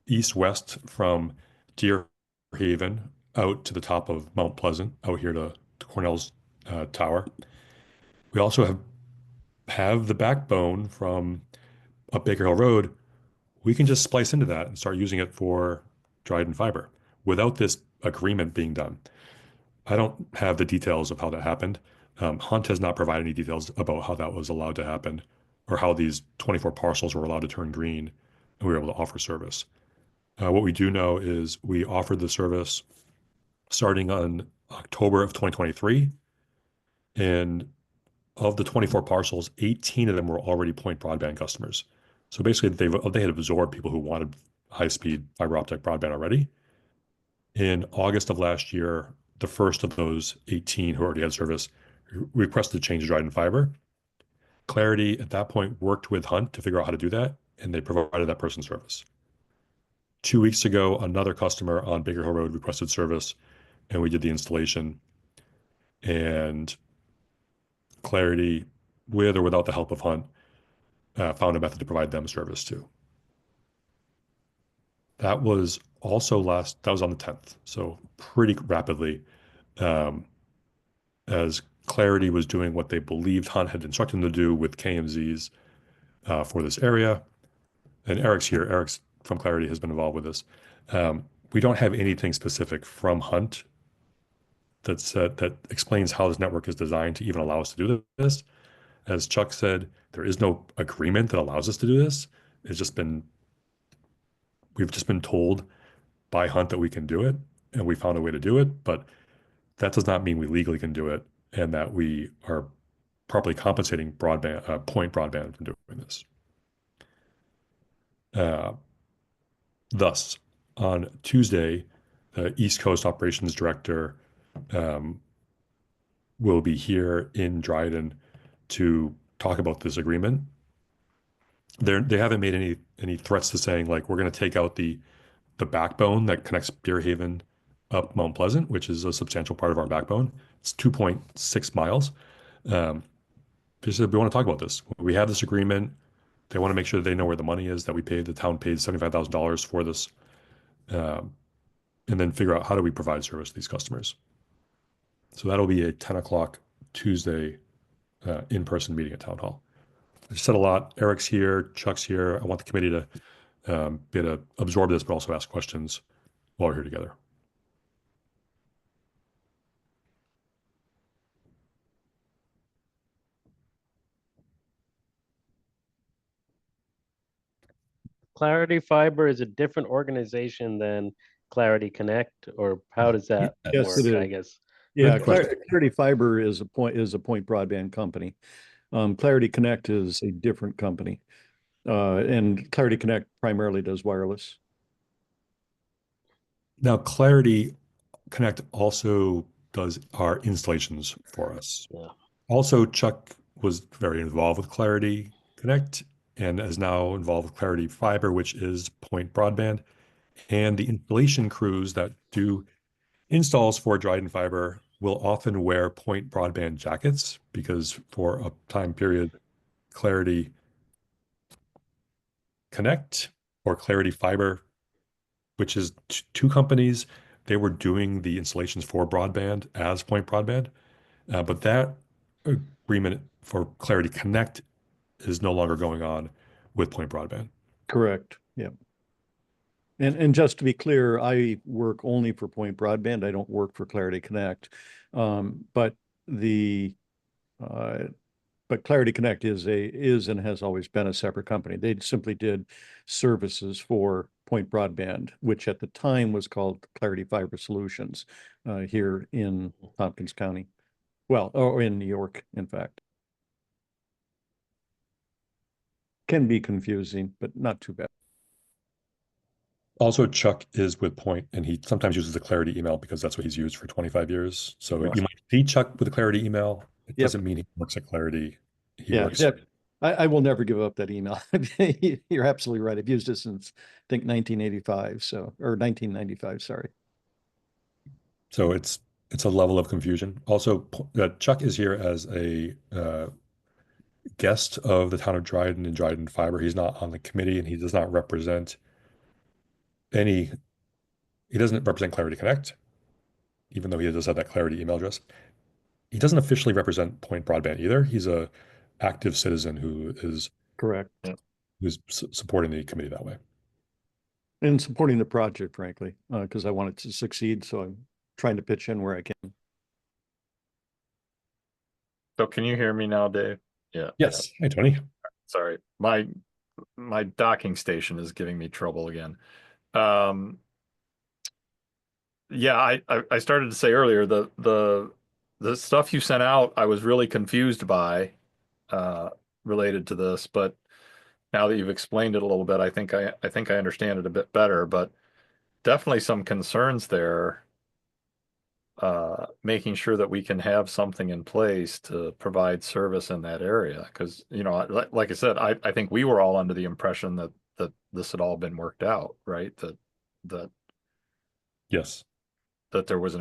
east-west from Deer Haven out to the top of Mount Pleasant, out here to Cornell's Tower. We also have the backbone from up Baker Hill Road. We can just splice into that and start using it for Dryden Fiber without this agreement being done. I don't have the details of how that happened. Hunt has not provided any details about how that was allowed to happen or how these 24 parcels were allowed to turn green and we were able to offer service. What we do know is we offered the service starting on October of 2023. And of the 24 parcels, 18 of them were already Point Broadband customers. So basically, they had absorbed people who wanted high-speed fiber optic broadband already. In August of last year, the first of those 18 who already had service requested change to Dryden Fiber. Clarity at that point worked with Hunt to figure out how to do that, and they provided that person service. 2 weeks ago, another customer on Baker Hill Road requested service, and we did the installation. And Clarity, with or without the help of Hunt, found a method to provide them service too. That was also that was on the 10th, so pretty rapidly, as Clarity was doing what they believed Hunt had instructed them to do with KMZs for this area. And Eric's here. Eric's from Clarity has been involved with this. We don't have anything specific from Hunt that explains how this network is designed to even allow us to do this. As Chuck said, there is no agreement that allows us to do this. We've just been told by Hunt that we can do it, and we found a way to do it, but that does not mean we legally can do it and that we are properly compensating Point Broadband for doing this. Thus, on Tuesday, the East Coast Operations Director will be here in Dryden to talk about this agreement. They haven't made any threats to saying like we're going to take out the backbone that connects Deer Haven up Mount Pleasant, which is a substantial part of our backbone. It's 2.6 miles. They said we want to talk about this. We have this agreement. They want to make sure that they know where the money is that we paid. The town paid $75,000 for this, and then figure out how do we provide service to these customers. So that'll be a 10 o'clock Tuesday in-person meeting at Town Hall. I said a lot. Eric's here, Chuck's here. I want the committee to be able to absorb this, but also ask questions while we're here together. Clarity Fiber is a different organization than Clarity Connect, or how does that Yes, work? it is. I guess. Yeah, Good question. Clarity Fiber is a Point Broadband company. Clarity Connect is a different company. And Clarity Connect primarily does wireless. Now, Clarity Connect also does our installations for us. Yeah. Also, Chuck was very involved with Clarity Connect and is now involved with Clarity Fiber, which is Point Broadband. And the installation crews that do installs for Dryden Fiber will often wear Point Broadband jackets because for a time period, Clarity Connect or Clarity Fiber, which is two companies, they were doing the installations for broadband as Point Broadband. But that agreement for Clarity Connect is no longer going on with Point Broadband. Correct. Yeah. And just to be clear, I work only for Point Broadband. I don't work for Clarity Connect. But but Clarity Connect is and has always been a separate company. They simply did services for Point Broadband, which at the time was called Clarity Fiber Solutions, here in Tompkins County. Well, or in New York, in fact. Can be confusing, but not too bad. Also, Chuck is with Point, and he sometimes uses the Clarity email because that's what he's used for 25 years. So Right. you might see Chuck with the Clarity email. It Yep. doesn't mean he works at Clarity. He Yeah, works. that, I will never give up that email. You're absolutely right. I've used it since, I think, 1985, or 1995, sorry. So it's a level of confusion. Also, Chuck is here as a guest of the town of Dryden and Dryden Fiber. He's not on the committee, and he does not represent any. He doesn't represent Clarity Connect, even though he does have that Clarity email address. He doesn't officially represent Point Broadband either. He's a active citizen who is Correct. who's supporting the committee that way. And supporting the project, frankly, because I want it to succeed. So I'm trying to pitch in where I can. So can you hear me now, Dave? Yeah. Yes. Hey, Tony. Sorry. My docking station is giving me trouble again. Yeah, I started to say earlier the stuff you sent out, I was really confused by related to this, but now that you've explained it a little bit, I think I understand it a bit better, but definitely some concerns there. Making sure that we can have something in place to provide service in that area. Because, you know, like I said, I think we were all under the impression that this had all been worked out, right? That Yes. That there was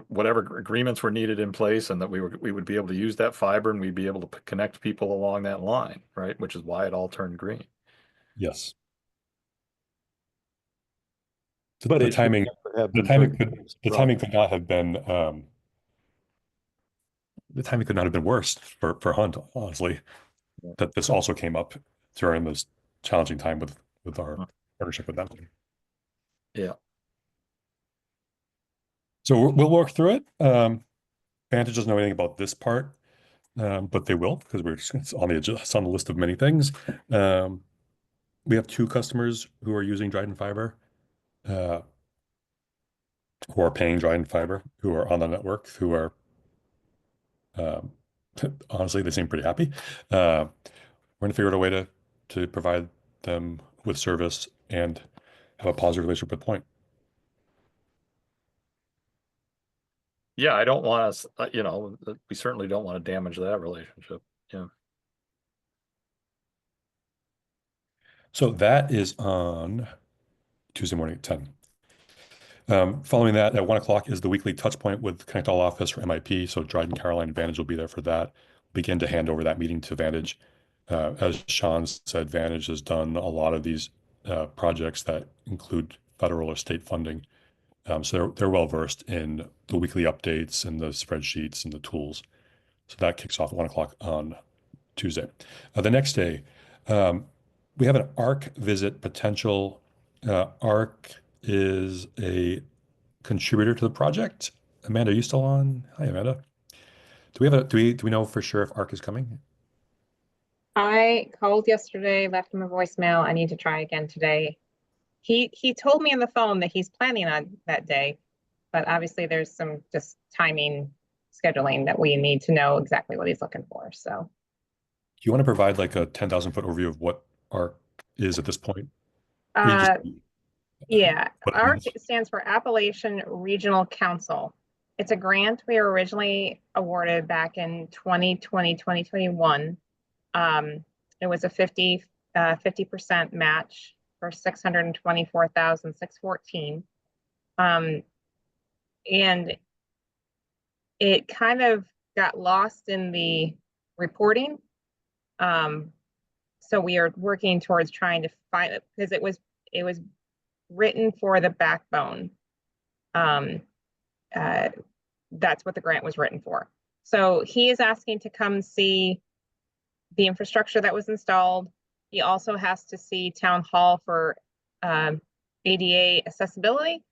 whatever agreements were needed in place, and that we would be able to use that fiber, and we'd be able to connect people along that line, right? Which is why it all turned green. Yes. But the timing could not have been the timing could not have been worse for Hunt, honestly. Yeah. That this also came up during this challenging time with our partnership with them. Yeah. So we'll work through it. Vantage doesn't know anything about this part, but they will, because it's on the list of many things. We have 2 customers who are using Dryden Fiber, who are paying Dryden Fiber, who are on the network, who are honestly, they seem pretty happy. We're going to figure out a way to provide them with service and have a positive relationship with Point. Yeah, I don't want us, we certainly don't want to damage that relationship. Yeah. So that is on Tuesday morning at 10. Following that, at 1 o'clock is the weekly touch point with Connect All Office for MIP. So Dryden, Caroline, and Vantage will be there for that. Begin to hand over that meeting to Vantage. As Sean said, Vantage has done a lot of these projects that include federal or state funding. So they're well versed in the weekly updates and the spreadsheets and the tools. So that kicks off at 1 o'clock on Tuesday. The next day, we have an ARC visit potential. ARC is a contributor to the project. Amanda, are you still on? Hi, Amanda. Do we know for sure if ARC is coming? I called yesterday, left him a voicemail. I need to try again today. He told me on the phone that he's planning on that day, but obviously there's some just timing scheduling that we need to know exactly what he's looking for. So Do you want to provide like a 10,000-foot overview of what ARC is at this point? Yeah, ARC stands for Appalachian Regional Council. It's a grant we were originally awarded back in 2020, 2021. It was a 50% match for $624,614. And it kind of got lost in the reporting. So we are working towards trying to find it, because it was written for the backbone. That's what the grant was written for. So he is asking to come see the infrastructure that was installed. He also has to see town hall for ADA accessibility.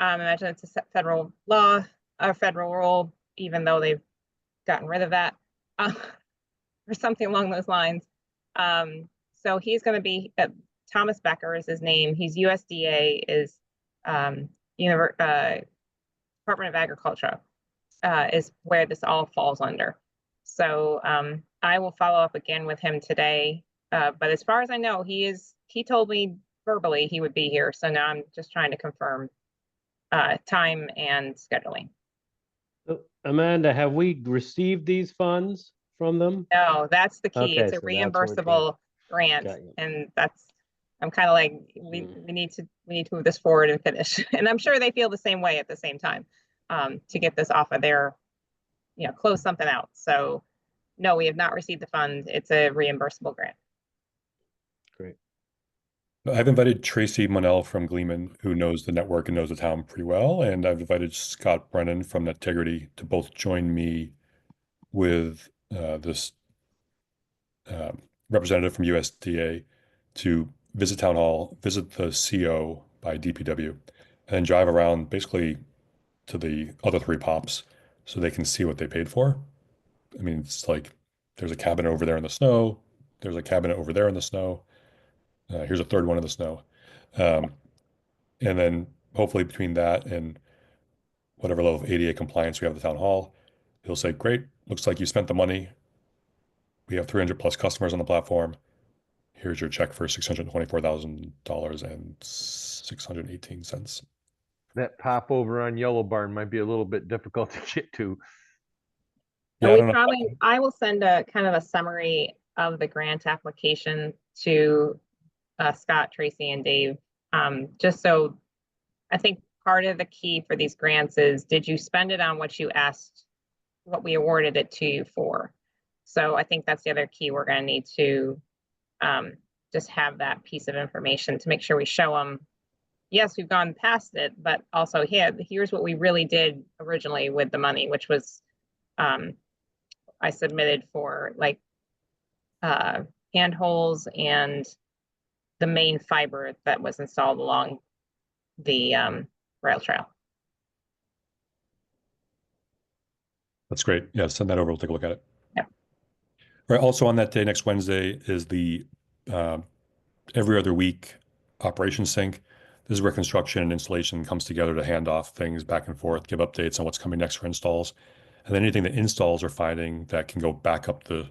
Imagine it's a federal law, a federal rule, even though they've gotten rid of that. or something along those lines. So he's going to be, Thomas Becker is his name. He's USDA, is Department of Agriculture, is where this all falls under. So I will follow up again with him today. But as far as I know, he told me verbally he would be here. So now I'm just trying to confirm time and scheduling. Amanda, have we received these funds from them? No, that's the key. Okay, It's a so that's what we're reimbursable grant, Got you. and I'm kind of like, we need to move this forward and finish. And I'm sure they feel the same way at the same time, to get this off of their, close something out. So no, we have not received the fund. It's a reimbursable grant. Great. I've invited Tracy Monell from Gleeman, who knows the network and knows the town pretty well, and I've invited Scott Brennan from Netegrity to both join me with this representative from USDA to visit town hall, visit the CO by DPW, and then drive around basically to the other 3 pops so they can see what they paid for. I mean, it's like there's a cabinet over there in the snow, there's a cabinet over there in the snow. Here's a third one in the snow. And then hopefully between that and whatever level of ADA compliance we have at the town hall, he'll say, great, looks like you spent the money. We have 300 plus customers on the platform. Here's your check for $624,000 and 618 cents. That pop over on Yellow Barn might be a little bit difficult to get to. Yeah, I don't know. I will send a kind of a summary of the grant application to Scott, Tracy, and Dave, just so I think part of the key for these grants is, did you spend it on what you asked, what we awarded it to you for? So I think that's the other key. We're going to need to just have that piece of information to make sure we show them, yes, we've gone past it, but also here's what we really did originally with the money, which was I submitted for like handholds and the main fiber that was installed along the rail trail. That's great. Yeah, send that over. We'll take a look at it. Yeah. Right. Also on that day, next Wednesday, is the every other week operations sync. This is where construction and installation comes together to hand off things back and forth, give updates on what's coming next for installs. And then anything that installs are finding that can go back up the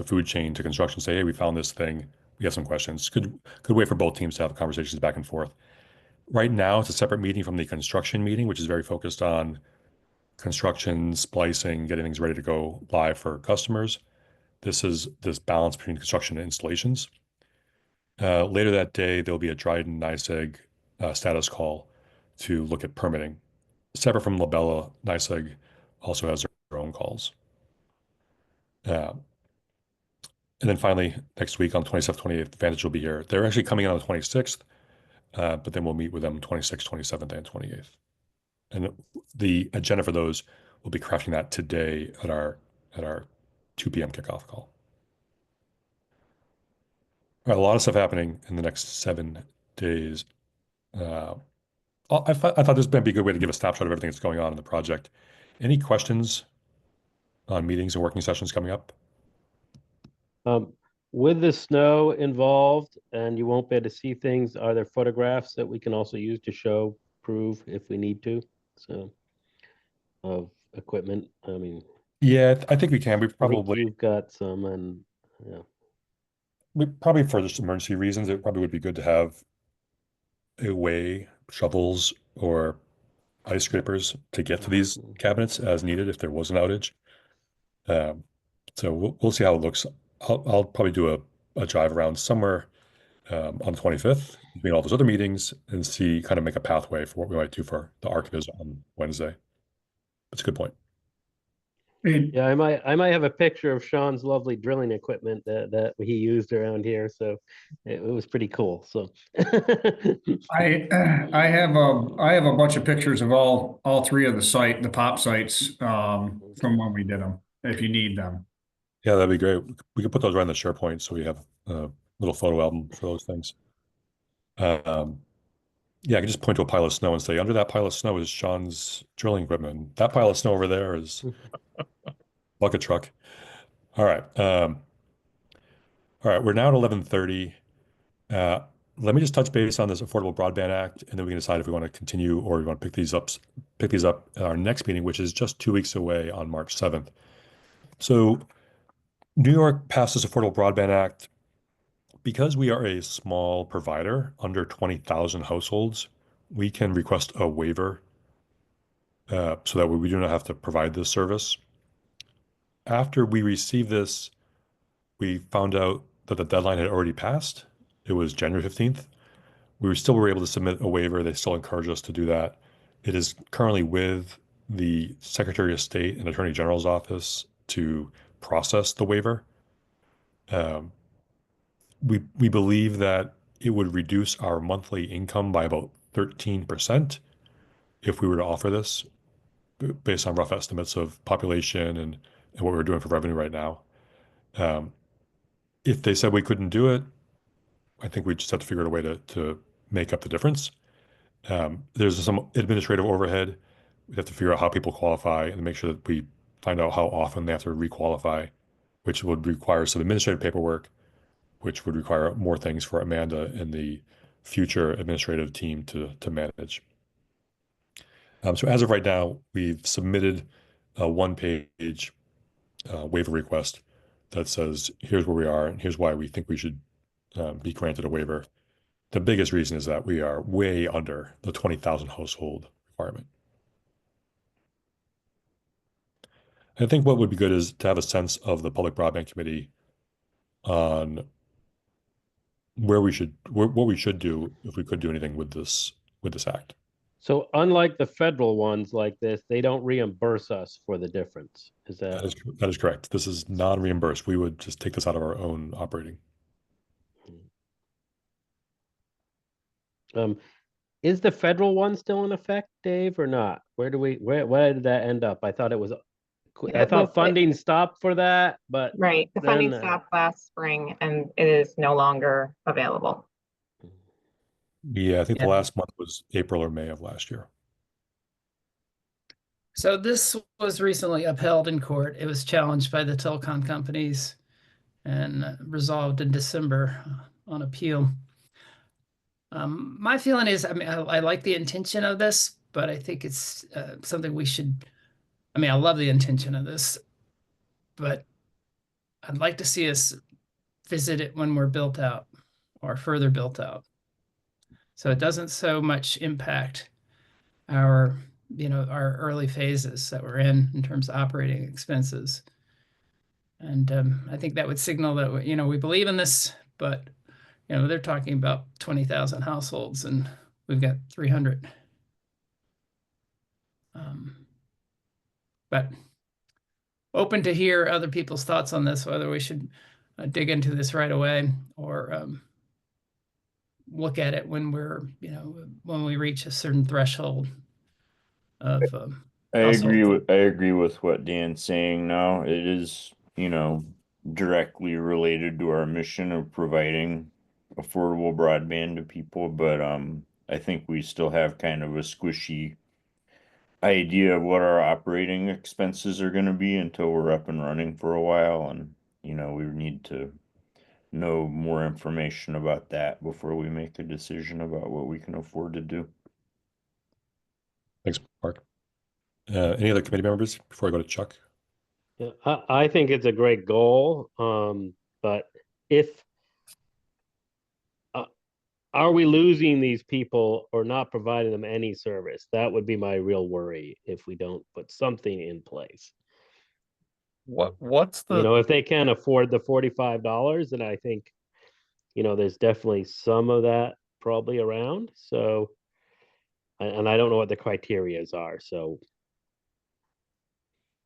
food chain to construction, say, hey, we found this thing. We have some questions. Good way for both teams to have conversations back and forth. Right now, it's a separate meeting from the construction meeting, which is very focused on construction, splicing, getting things ready to go live for customers. This is this balance between construction and installations. Later that day, there'll be a Dryden NYSEG status call to look at permitting. Separate from Labella, NYSEG also has their own calls. And then finally, next week on 27th, 28th, Vantage will be here. They're actually coming in on the 26th, but then we'll meet with them 26th, 27th, and 28th. And the agenda for those, we'll be crafting that today at our 2 p.m. kickoff call. All right, a lot of stuff happening in the next 7 days. I thought this might be a good way to give a snapshot of everything that's going on in the project. Any questions on meetings and working sessions coming up? With the snow involved and you won't be able to see things, are there photographs that we can also use to prove if we need to? So, of equipment, I mean. Yeah, I think we can. You've got some, and yeah. We probably, for just emergency reasons, it probably would be good to have a way, shovels or ice scrapers to get to these cabinets as needed if there was an outage. So we'll see how it looks. I'll probably do a drive around somewhere on the 25th between all those other meetings and kind of make a pathway for what we might do for the ArcViz on Wednesday. That's a good point. Yeah, I might have a picture of Sean's lovely drilling equipment that he used around here, so it was pretty cool. So I have a bunch of pictures of all 3 of the pop sites from when we did them, if you need them. Yeah, that'd be great. We could put those right in the SharePoint so we have a little photo album for those things. Yeah, I can just point to a pile of snow and say, under that pile of snow is Sean's drilling equipment. That pile of snow over there is bucket truck. All right. All right. We're now at 11:30. Let me just touch base on this Affordable Broadband Act, and then we can decide if we want to continue or we want to pick these up at our next meeting, which is just 2 weeks away on March 7th. So New York passed this Affordable Broadband Act because we are a small provider under 20,000 households. We can request a waiver so that we do not have to provide this service. After we received this, we found out that the deadline had already passed. It was January 15th. We still were able to submit a waiver. They still encourage us to do that. It is currently with the Secretary of State and Attorney General's office to process the waiver. We believe that it would reduce our monthly income by about 13% if we were to offer this, based on rough estimates of population and what we're doing for revenue right now. If they said we couldn't do it, I think we just have to figure out a way to make up the difference. There's some administrative overhead. We have to figure out how people qualify and make sure that we find out how often they have to requalify, which would require some administrative paperwork, which would require more things for Amanda and the future administrative team to manage. So as of right now, we've submitted a one-page waiver request that says, here's where we are and here's why we think we should be granted a waiver. The biggest reason is that we are way under the 20,000 household requirement. I think what would be good is to have a sense of the Public Broadband Committee on what we should do if we could do anything with this act. So unlike the federal ones like this, they don't reimburse us for the difference. Is that? That is correct. This is non-reimbursed. We would just take this out of our own operating. Is the federal one still in effect, Dave, or not? Where did that end up? I thought it was. I thought funding stopped for that, but right, the funding stopped last spring, and it is no longer available. Yeah, I think the last month was April or May of last year. So this was recently upheld in court. It was challenged by the telecom companies and resolved in December on appeal. My feeling is, I mean, I like the intention of this, but I think it's something we should, I mean, I love the intention of this, but I'd like to see us visit it when we're built out or further built out. So it doesn't so much impact our, our early phases that we're in terms of operating expenses. And I think that would signal that, we believe in this, but, they're talking about 20,000 households and we've got 300. But open to hear other people's thoughts on this, whether we should dig into this right away or look at it when we're, when we reach a certain threshold of I agree with what Dan's saying now. It is, directly related to our mission of providing affordable broadband to people, but I think we still have kind of a squishy idea of what our operating expenses are going to be until we're up and running for a while, and we need to know more information about that before we make a decision about what we can afford to do. Thanks, Mark. Any other committee members before I go to Chuck? Yeah, I think it's a great goal, but are we losing these people or not providing them any service? That would be my real worry if we don't put something in place. What's the, if they can't afford the $45, then I think, there's definitely some of that probably around. So, and I don't know what the criterias are. So,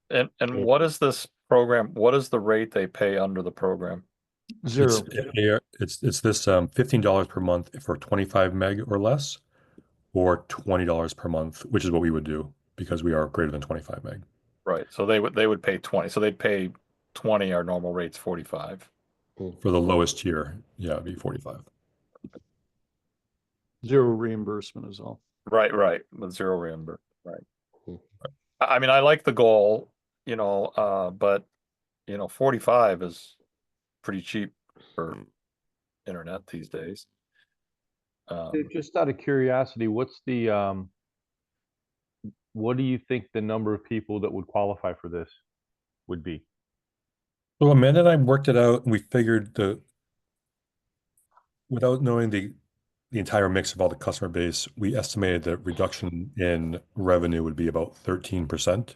and what is this program? What is the rate they pay under the program? Zero. It's this $15 per month for 25 meg or less, or $20 per month, which is what we would do because we are greater than 25 meg. Right. So they would pay 20. So they'd pay 20. Our normal rate's 45. For the lowest tier, yeah, it'd be 45. Zero reimbursement is all. Right. With zero reimbursement. Right. I mean, I like the goal, but you know, 45 is pretty cheap for internet these days. Just out of curiosity, what's the what do you think the number of people that would qualify for this would be? So Amanda and I worked it out, and we figured without knowing the entire mix of all the customer base, we estimated that reduction in revenue would be about 13%.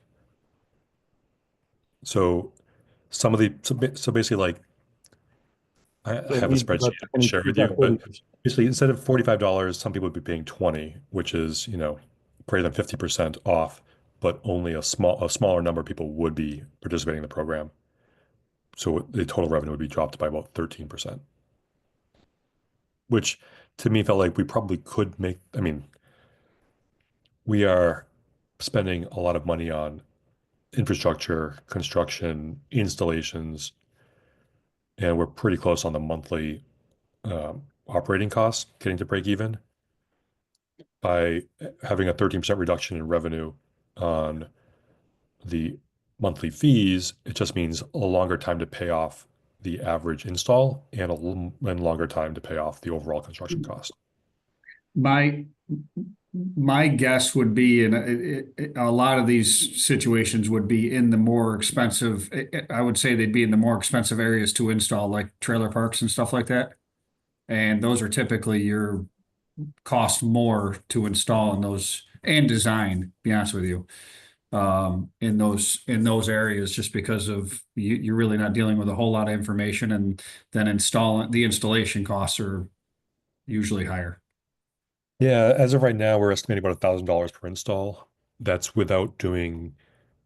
So some of the so basically, like, I So it have a means spreadsheet about I can share with you, about but 40%. basically instead of $45, some people would be paying 20, which is, you know, greater than 50% off, but only a smaller number of people would be participating in the program. So the total revenue would be dropped by about 13%, which to me felt like we probably could make. I mean, we are spending a lot of money on infrastructure, construction, installations, and we're pretty close on the monthly operating costs getting to break even. By having a 13% reduction in revenue on the monthly fees, it just means a longer time to pay off the average install and and longer time to pay off the overall construction cost. My guess would be, and a lot of these situations would be in the more expensive, I would say they'd be in the more expensive areas to install, like trailer parks and stuff like that. And those are typically your cost more to install in those and design, to be honest with you. In those areas, just because of you're really not dealing with a whole lot of information, and then the installation costs are usually higher. Yeah, as of right now, we're estimating about $1,000 per install. That's without doing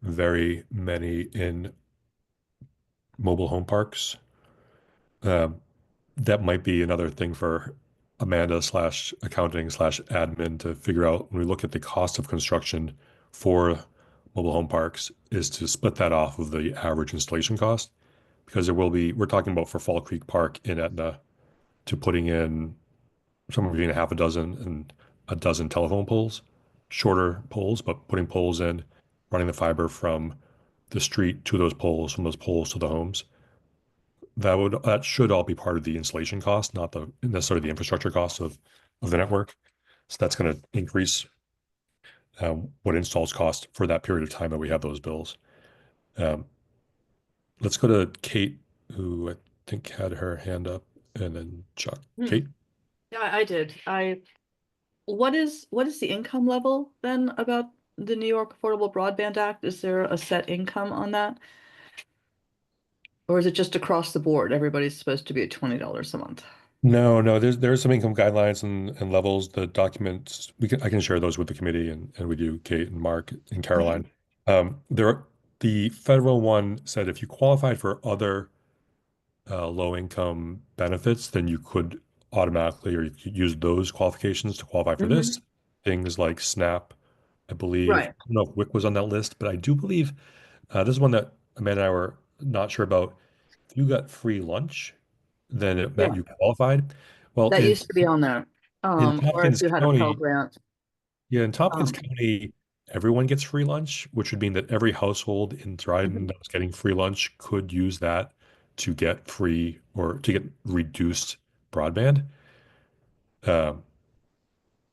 very many in mobile home parks. Um, that might be another thing for Amanda slash accounting slash admin to figure out when we look at the cost of construction for mobile home parks, is to split that off of the average installation cost, because we're talking about for Fall Creek Park in Etna, to putting in somewhere between a half a dozen and a dozen telephone poles, shorter poles, but putting poles in, running the fiber from the street to those poles, from those poles to the homes. That should all be part of the installation cost, not necessarily the infrastructure cost of the network. So that's going to increase what installs cost for that period of time that we have those bills. Let's go to Kate, who I think had her hand up, and then Chuck. Kate? Yeah, I did. What is the income level then about the New York Affordable Broadband Act? Is there a set income on that? Or is it just across the board? Everybody's supposed to be at $20 a month. No, there's some income guidelines and levels. The documents I can share those with the committee and with you, Kate and Mark and Caroline. The federal one said if you qualified for other low income benefits, then you could automatically, or you could use those qualifications to qualify for this. Things like SNAP, I believe. Right. I don't know if WIC was on that list, but I do believe this is one that Amanda and I were not sure about. If you got free lunch, then it meant you qualified. Well, That used to be on there. in Or if Tompkins you had a Pell County, Grant. yeah, in Tompkins County, everyone gets free lunch, which would mean that every household in Dryden that was getting free lunch could use that to get free or to get reduced broadband, um,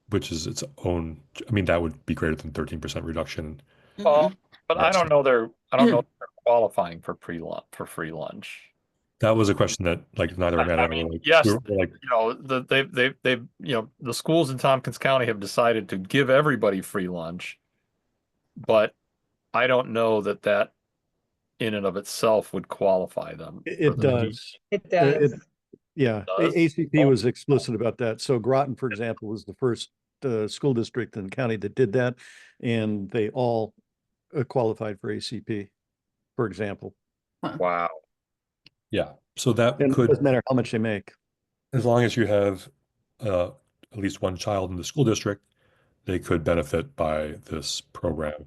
which is its own. I mean, that would be greater than 13% reduction. Well, but I don't know they're qualifying for free lunch. That was a question that like neither Amanda and I were like, yes, we were like, you know, they've you know, the schools in Tompkins County have decided to give everybody free lunch, but I don't know that in and of itself would qualify them. It does. It does. Yeah, ACP was explicit about that. So Groton, for example, was the first school district in the county that did that, and they all qualified for ACP, for example. Wow. yeah. So that And it could, doesn't matter how much they make. as long as you have at least one child in the school district, they could benefit by this program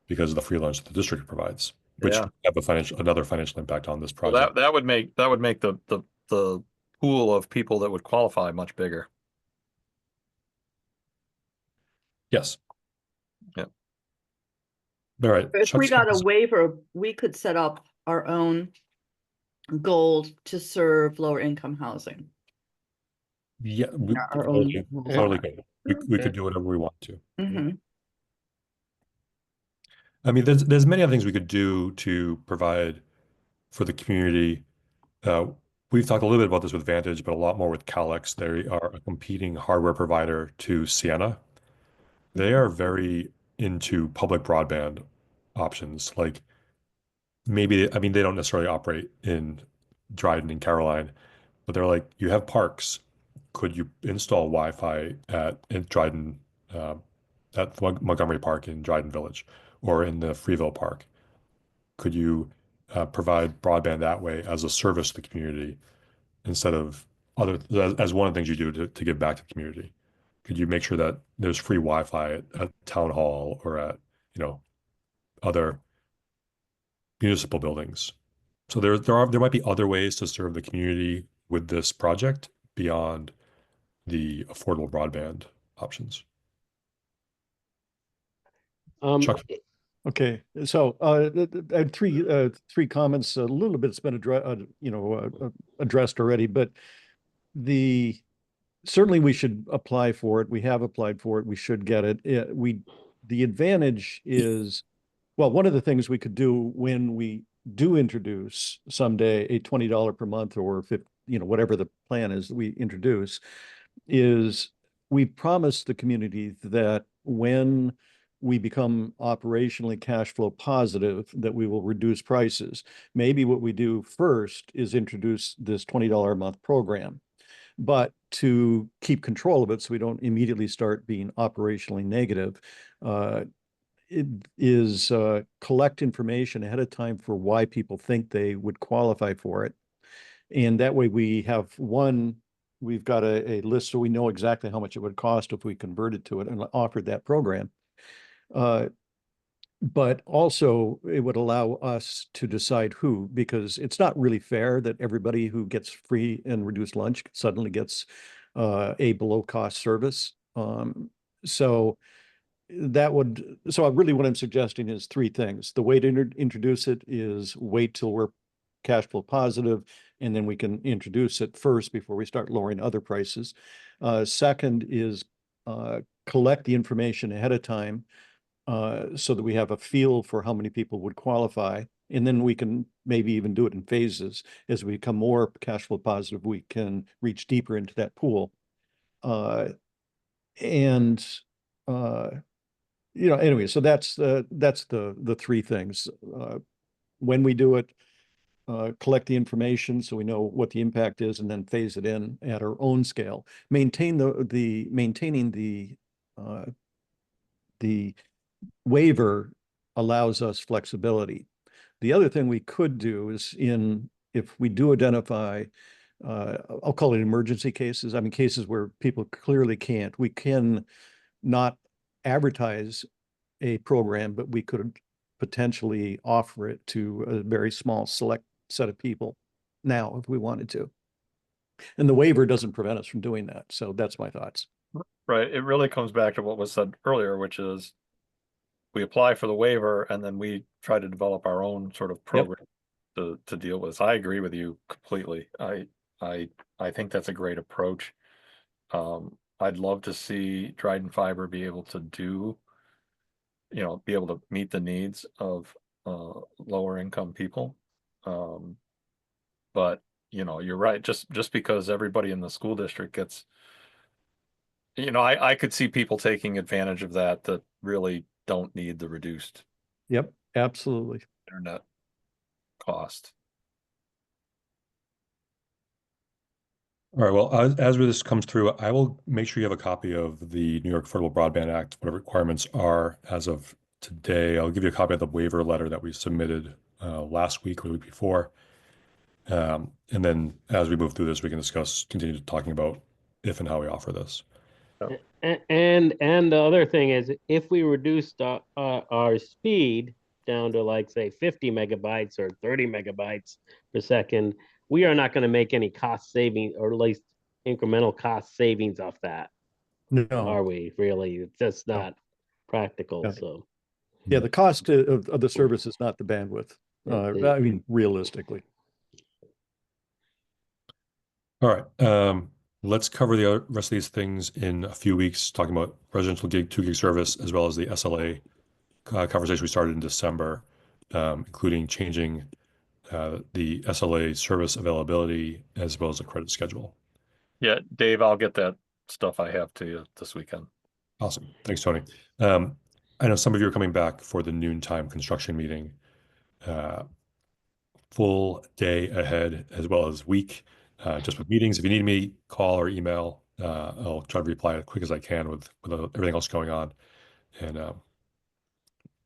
because of the free lunch that the district provides, which Yeah. have another financial impact on this Well, project. that would make the pool of people that would qualify much bigger. Yes. Yeah. All right. If we Chuck's got a got waiver, we could set up our own gold to serve lower income housing. Yeah, Our own totally good. We could do whatever we want to. Mm-hmm. I mean, there's many other things we could do to provide for the community. We've talked a little bit about this with Vantage, but a lot more with Calix. They are a competing hardware provider to Sienna. They are very into public broadband options. Like maybe, I mean, they don't necessarily operate in Dryden and Caroline, but they're like, you have parks. Could you install Wi-Fi in Dryden, at Montgomery Park in Dryden Village, or in the Freeville Park? Could you provide broadband that way as a service to the community instead of as one of the things you do to give back to the community? Could you make sure that there's free Wi-Fi at town hall or at, other municipal buildings? So there might be other ways to serve the community with this project beyond the affordable broadband options. Chuck. Okay, so I had three comments. A little bit's been addressed already, but certainly we should apply for it. We have applied for it. We should get it. The advantage is, well, one of the things we could do when we do introduce someday a $20 per month or whatever the plan is that we introduce, is we promise the community that when we become operationally cash flow positive, that we will reduce prices. Maybe what we do first is introduce this $20 a month program, but to keep control of it so we don't immediately start being operationally negative, it is collect information ahead of time for why people think they would qualify for it. And that way we've got a list so we know exactly how much it would cost if we converted to it and offered that program. But also it would allow us to decide who, because it's not really fair that everybody who gets free and reduced lunch suddenly gets a below cost service. So really what I'm suggesting is three things. The way to introduce it is wait till we're cash flow positive, and then we can introduce it first before we start lowering other prices. Second is collect the information ahead of time so that we have a feel for how many people would qualify. And then we can maybe even do it in phases. As we become more cash flow positive, we can reach deeper into that pool. Anyway, so that's the three things. When we do it, collect the information so we know what the impact is, and then phase it in at our own scale. Maintaining the waiver allows us flexibility. The other thing we could do is if we do identify, I'll call it emergency cases. I mean, cases where people clearly can't, we can not advertise a program, but we could potentially offer it to a very small select set of people now if we wanted to. And the waiver doesn't prevent us from doing that. So that's my thoughts. Right. It really comes back to what was said earlier, which is we apply for the waiver and then we try to develop our own sort of program to deal with this. I agree with you completely. I think that's a great approach. I'd love to see Dryden Fiber be able to be able to meet the needs of lower income people. But you're right. Just because everybody in the school district gets, I could see people taking advantage of that really don't need the reduced. Yep, absolutely. Internet cost. All right. Well, as this comes through, I will make sure you have a copy of the New York Affordable Broadband Act, whatever requirements are as of today. I'll give you a copy of the waiver letter that we submitted last week or the week before. And then as we move through this, we can continue talking about if and how we offer this. And the other thing is, if we reduced our speed down to, like, say 50 megabytes or 30 megabytes per second, we are not going to make any cost saving, or at least incremental cost savings off that. No. Are we really? It's just not practical. Yeah. So yeah, the cost of the service is not the bandwidth. I mean, realistically. All right. Let's cover the rest of these things in a few weeks, talking about residential gig, 2 gig service, as well as the SLA conversation we started in December, including changing the SLA service availability as well as the credit schedule. Yeah, Dave, I'll get that stuff I have to you this weekend. Awesome. Thanks, Tony. I know some of you are coming back for the noontime construction meeting. Full day ahead as well as week, just with meetings. If you need me, call or email. I'll try to reply as quick as I can with everything else going on. And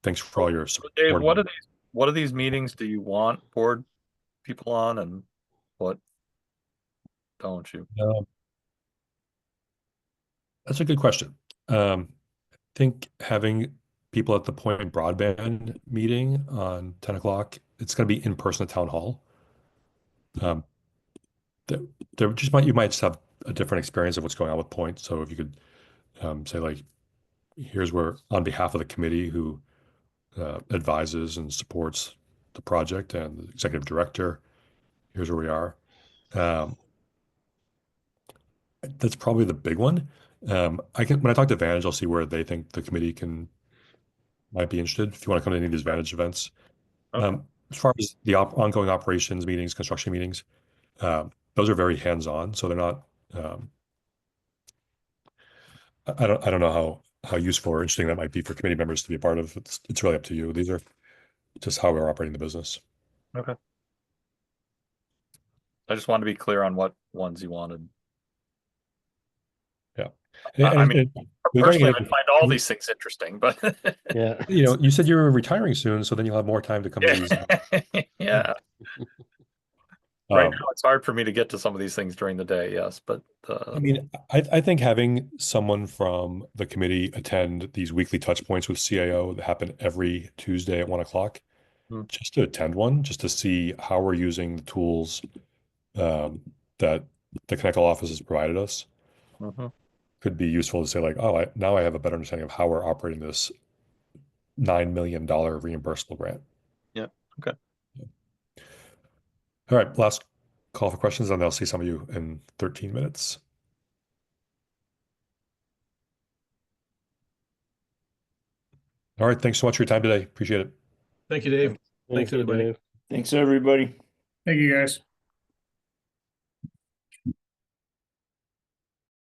thanks for all your support. Dave, what are these meetings do you want board people on, and what don't you? That's a good question. I think having people at the Point Broadband meeting on 10 o'clock, it's going to be in person at Town Hall. You might just have a different experience of what's going on with Point. So if you could say like, here's where on behalf of the committee who advises and supports the project and the executive director, here's where we are. That's probably the big one. When I talk to Vantage, I'll see where they think the committee might be interested if you want to come to any of these Vantage events. Okay. As far as the ongoing operations meetings, construction meetings, those are very hands-on, so they're not. I don't know how useful or interesting that might be for committee members to be a part of. It's really up to you. These are just how we're operating the business. Okay. I just wanted to be clear on what ones you wanted. Yeah. I mean, personally, I find all these things interesting, but Yeah. you said you were retiring soon, so then you'll have more time to come to these. Yeah. Right now, it's hard for me to get to some of these things during the day. Yes, but I mean, I think having someone from the committee attend these weekly touch points with CAO that happen every Tuesday at 1 o'clock, just to attend one, just to see how we're using the tools that the Connecticut office has provided us, could be useful to say like, oh, now I have a better understanding of how we're operating this $9 million reimbursable grant. Yeah. Okay. All right. Last call for questions, and I'll see some of you in 13 minutes. All right. Thanks so much for your time today. Appreciate it. Thank you, Dave. Thanks, everybody. Dave. Thanks, everybody. Thank you, guys.